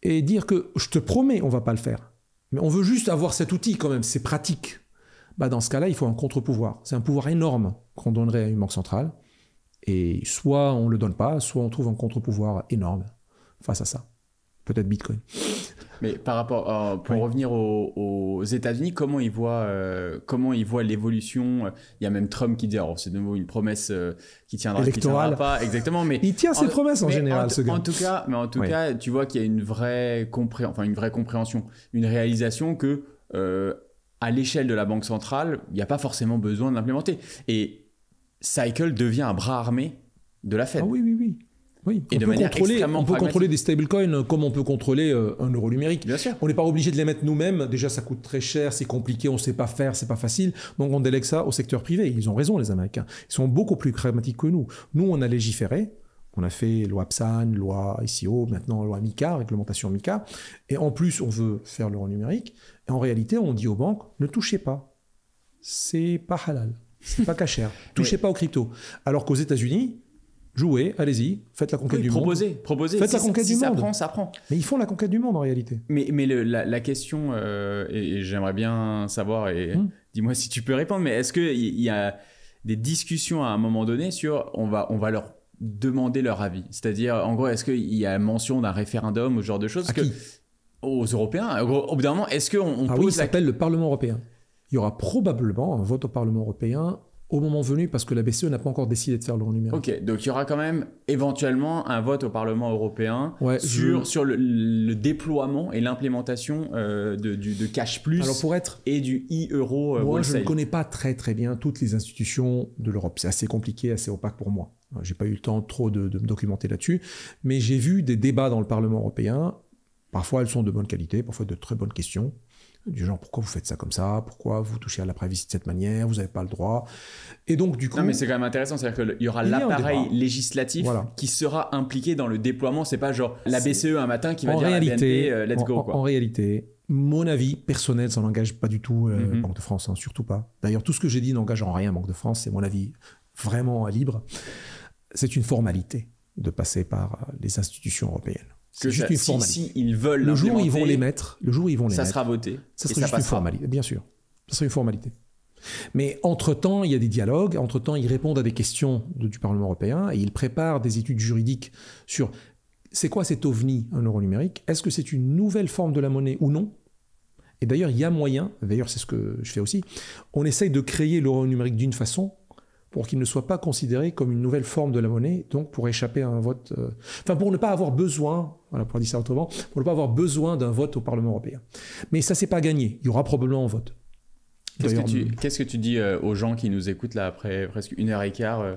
Et dire que je te promets, on ne va pas le faire, mais on veut juste avoir cet outil quand même, c'est pratique. Dans ce cas-là, il faut un contre-pouvoir. C'est un pouvoir énorme qu'on donnerait à une banque centrale. Et soit on ne le donne pas, soit on trouve un contre-pouvoir énorme face à ça. Peut-être Bitcoin. Mais par rapport, pour revenir aux États-Unis, comment ils voient l'évolution? Il y a même Trump qui dit, alors c'est de nouveau une promesse qui tiendra, électorale. Qui tiendra pas, exactement. Mais il tient ses promesses en général, ce gars. En tout cas, tu vois qu'il y a une vraie compréhension, une réalisation que à l'échelle de la banque centrale, il n'y a pas forcément besoin de l'implémenter. Et Cycle devient un bras armé de la Fed. Ah oui. Oui, et on peut contrôler des stablecoins comme on peut contrôler un euro numérique. Bien sûr. On n'est pas obligé de les mettre nous-mêmes. Déjà, ça coûte très cher, c'est compliqué, on ne sait pas faire, c'est pas facile. Donc, on délègue ça au secteur privé. Ils ont raison, les Américains. Ils sont beaucoup plus pragmatiques que nous. Nous, on a légiféré. On a fait loi PSAN, loi ICO, maintenant loi MiCA, réglementation MiCA. Et en plus, on veut faire l'euro numérique. Et en réalité, on dit aux banques, ne touchez pas. c'est pas halal, c'est pas cachère. Touchez pas aux cryptos. Alors qu'aux États-Unis, jouez, allez-y, faites la conquête du monde. Proposez. Faites la conquête du monde. Ça prend. Mais ils font la conquête du monde en réalité. Mais la question, et j'aimerais bien savoir, et dis-moi si tu peux répondre, mais est-ce qu'il y a des discussions à un moment donné sur on va leur demander leur avis? C'est-à-dire, en gros, est-ce qu'il y a mention d'un référendum ou ce genre de choses? Aux Européens. Au bout d'un moment, est-ce qu'on pose ça s'appelle le Parlement européen. Il y aura probablement un vote au Parlement européen au moment venu, parce que la BCE n'a pas encore décidé de faire l'euro numérique. Ok, donc il y aura quand même éventuellement un vote au Parlement européen sur le déploiement et l'implémentation de Cash Plus et du e-euro. Moi, je ne connais pas très très bien toutes les institutions de l'Europe. C'est assez compliqué, assez opaque pour moi. J'ai pas eu le temps trop de me documenter là-dessus, mais j'ai vu des débats dans le Parlement européen. Parfois, elles sont de bonne qualité, parfois de très bonnes questions. Du genre, pourquoi vous faites ça comme ça? Pourquoi vous touchez à la privacy de cette manière? Vous n'avez pas le droit. Et donc, du coup... Non, mais c'est quand même intéressant. C'est-à-dire qu'il y aura l'appareil législatif qui sera impliqué dans le déploiement. C'est pas genre la BCE un matin qui va dire à la BNP, let's go. En réalité, mon avis personnel, ça n'engage pas du tout Banque de France, hein, surtout pas. D'ailleurs, tout ce que j'ai dit n'engage en rien Banque de France. C'est mon avis vraiment libre. C'est une formalité de passer par les institutions européennes. C'est juste une formalité. Si ils veulent le jour où ils vont les mettre, ça sera voté. Ça sera juste une formalité, bien sûr. Ça sera une formalité. Mais entre-temps, il y a des dialogues. Entre-temps, ils répondent à des questions du Parlement européen et ils préparent des études juridiques sur c'est quoi cet ovni, un euro numérique? Est-ce que c'est une nouvelle forme de la monnaie ou non? Et d'ailleurs, il y a moyen, d'ailleurs c'est ce que je fais aussi, on essaye de créer l'euro numérique d'une façon pour qu'il ne soit pas considéré comme une nouvelle forme de la monnaie, donc pour échapper à un vote... pour ne pas avoir besoin, voilà, pour dire ça autrement, pour ne pas avoir besoin d'un vote au Parlement européen. Mais ça, c'est pas gagné. Il y aura probablement un vote. Qu'est-ce que tu dis aux gens qui nous écoutent là après presque 1h15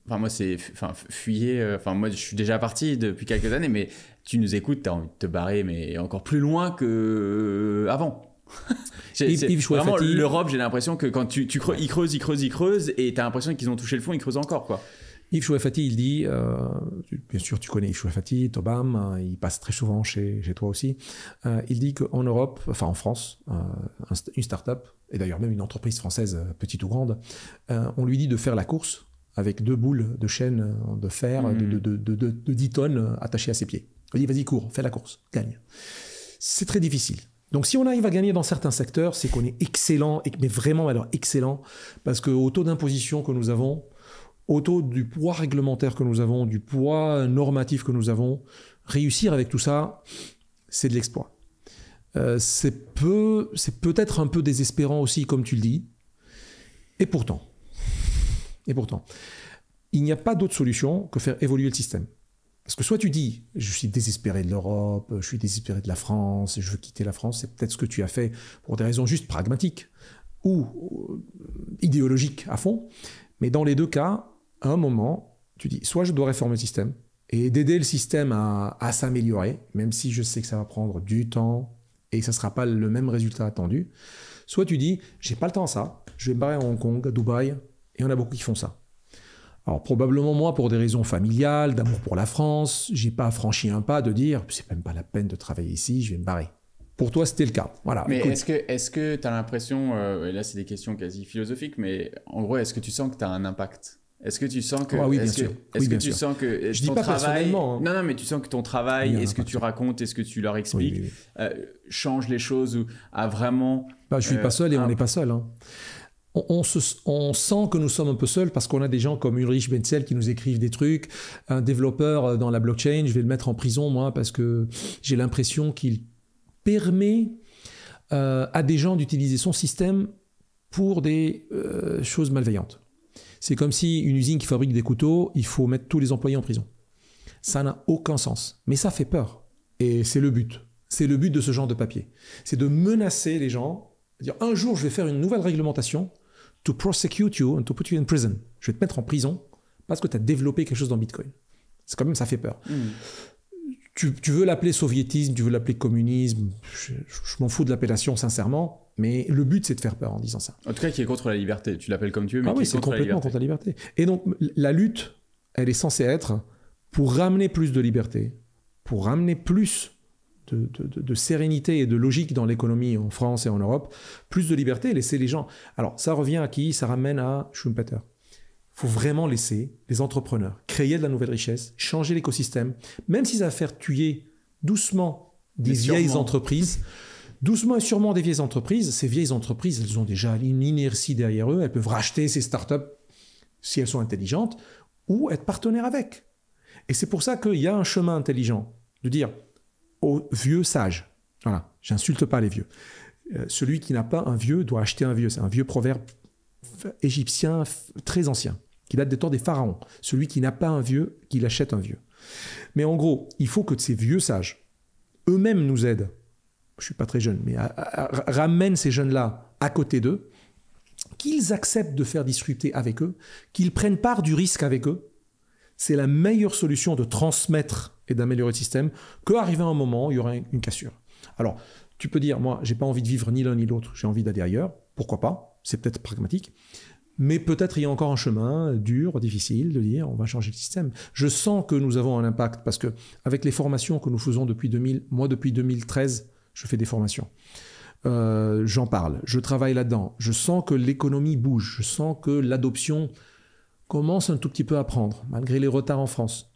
moi, fuyez. Moi, je suis déjà parti depuis quelques années, mais tu nous écoutes, tu as envie de te barrer, mais encore plus loin qu'avant. Vraiment, l'Europe, j'ai l'impression que quand ils creusent, et tu as l'impression qu'ils ont touché le fond, ils creusent encore, quoi. Yves Chouafati, il dit, bien sûr tu connais Yves Chouafati, Tobam, il passe très souvent chez toi aussi, il dit qu'en Europe, en France, une start-up, et d'ailleurs même une entreprise française, petite ou grande, on lui dit de faire la course avec 2 boules de chaîne de fer de 10 tonnes attachées à ses pieds. Il dit vas-y cours, fais la course, gagne. C'est très difficile. Donc si on arrive à gagner dans certains secteurs, c'est qu'on est excellent, mais vraiment alors excellent, parce qu'au taux d'imposition que nous avons, au taux du poids réglementaire que nous avons, du poids normatif que nous avons, réussir avec tout ça, c'est de l'exploit. C'est peut-être un peu désespérant aussi, comme tu le dis, et pourtant, il n'y a pas d'autre solution que faire évoluer le système. Parce que soit tu dis, je suis désespéré de l'Europe, je suis désespéré de la France, je veux quitter la France, c'est peut-être ce que tu as fait pour des raisons juste pragmatiques ou idéologiques à fond. Mais dans les deux cas, à un moment, tu dis, soit je dois réformer le système et d'aider le système à s'améliorer, même si je sais que ça va prendre du temps et que ça ne sera pas le même résultat attendu. Soit tu dis, j'ai pas le temps à ça, je vais me barrer à Hong Kong, à Dubaï, et on a beaucoup qui font ça. Alors probablement moi, pour des raisons familiales, d'amour pour la France, j'ai pas franchi un pas de dire c'est même pas la peine de travailler ici, je vais me barrer. Pour toi, c'était le cas. Voilà. Mais est-ce que tu as l'impression, et là c'est des questions quasi philosophiques, mais en gros, est-ce que tu sens que tu as un impact? Est-ce que tu sens que oui, bien sûr. Est-ce que tu sens que je dis pas personnellement, hein. Non, mais tu sens que ton travail, est-ce que tu racontes, est-ce que tu leur expliques, change les choses ou a vraiment. Je suis pas seul et on n'est pas seul. Hein. On sent que nous sommes un peu seuls parce qu'on a des gens comme Ulrich Benzel qui nous écrivent des trucs, un développeur dans la blockchain, je vais le mettre en prison moi parce que j'ai l'impression qu'il permet à des gens d'utiliser son système pour des choses malveillantes. C'est comme si une usine qui fabrique des couteaux, il faut mettre tous les employés en prison. Ça n'a aucun sens, mais ça fait peur et c'est le but. C'est le but de ce genre de papier. C'est de menacer les gens, dire un jour je vais faire une nouvelle réglementation to prosecute you and to put you in prison. Je vais te mettre en prison parce que tu as développé quelque chose dans Bitcoin. C'est quand même, ça fait peur. Tu veux l'appeler soviétisme, tu veux l'appeler communisme, je m'en fous de l'appellation sincèrement, mais le but c'est de faire peur en disant ça. En tout cas qui est contre la liberté, tu l'appelles comme tu veux, mais oui, c'est complètement contre la liberté. Et donc la lutte, elle est censée être pour ramener plus de liberté, pour ramener plus de sérénité et de logique dans l'économie en France et en Europe, plus de liberté, laisser les gens... Alors, ça revient à qui? Ça ramène à Schumpeter. Il faut vraiment laisser les entrepreneurs créer de la nouvelle richesse, changer l'écosystème, même si ça va faire tuer doucement des vieilles entreprises. Doucement et sûrement des vieilles entreprises. Ces vieilles entreprises, elles ont déjà une inertie derrière eux. Elles peuvent racheter ces startups si elles sont intelligentes ou être partenaires avec. Et c'est pour ça qu'il y a un chemin intelligent de dire aux vieux sages, voilà, j'insulte pas les vieux, celui qui n'a pas un vieux doit acheter un vieux. C'est un vieux proverbe égyptien très ancien, qui date des temps des pharaons. Celui qui n'a pas un vieux, qu'il achète un vieux. Mais en gros, il faut que ces vieux sages eux-mêmes nous aident. Je ne suis pas très jeune, mais ramènent ces jeunes-là à côté d'eux, qu'ils acceptent de faire discuter avec eux, qu'ils prennent part du risque avec eux. C'est la meilleure solution de transmettre et d'améliorer le système, qu'arriver à un moment où il y aura une cassure. Alors, tu peux dire, moi, j'ai pas envie de vivre ni l'un ni l'autre, j'ai envie d'aller ailleurs, pourquoi pas, c'est peut-être pragmatique, mais peut-être il y a encore un chemin dur, difficile, de dire, on va changer le système. Je sens que nous avons un impact, parce que avec les formations que nous faisons depuis 2013, je fais des formations. J'en parle, je travaille là-dedans. Je sens que l'économie bouge, je sens que l'adoption commence un tout petit peu à prendre, malgré les retards en France.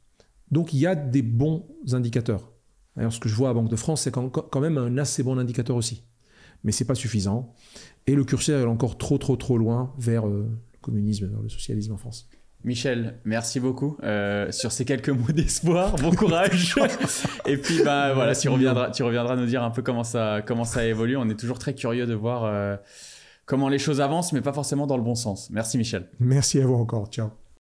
Donc il y a des bons indicateurs. D'ailleurs, ce que je vois à Banque de France, c'est quand même un assez bon indicateur aussi. Mais ce n'est pas suffisant. Et le curseur est encore trop loin vers le communisme, vers le socialisme en France. Michel, merci beaucoup sur ces quelques mots d'espoir. Bon courage. Et puis, voilà, tu reviendras nous dire un peu comment ça évolue. On est toujours très curieux de voir comment les choses avancent, mais pas forcément dans le bon sens. Merci Michel. Merci à vous encore. Ciao.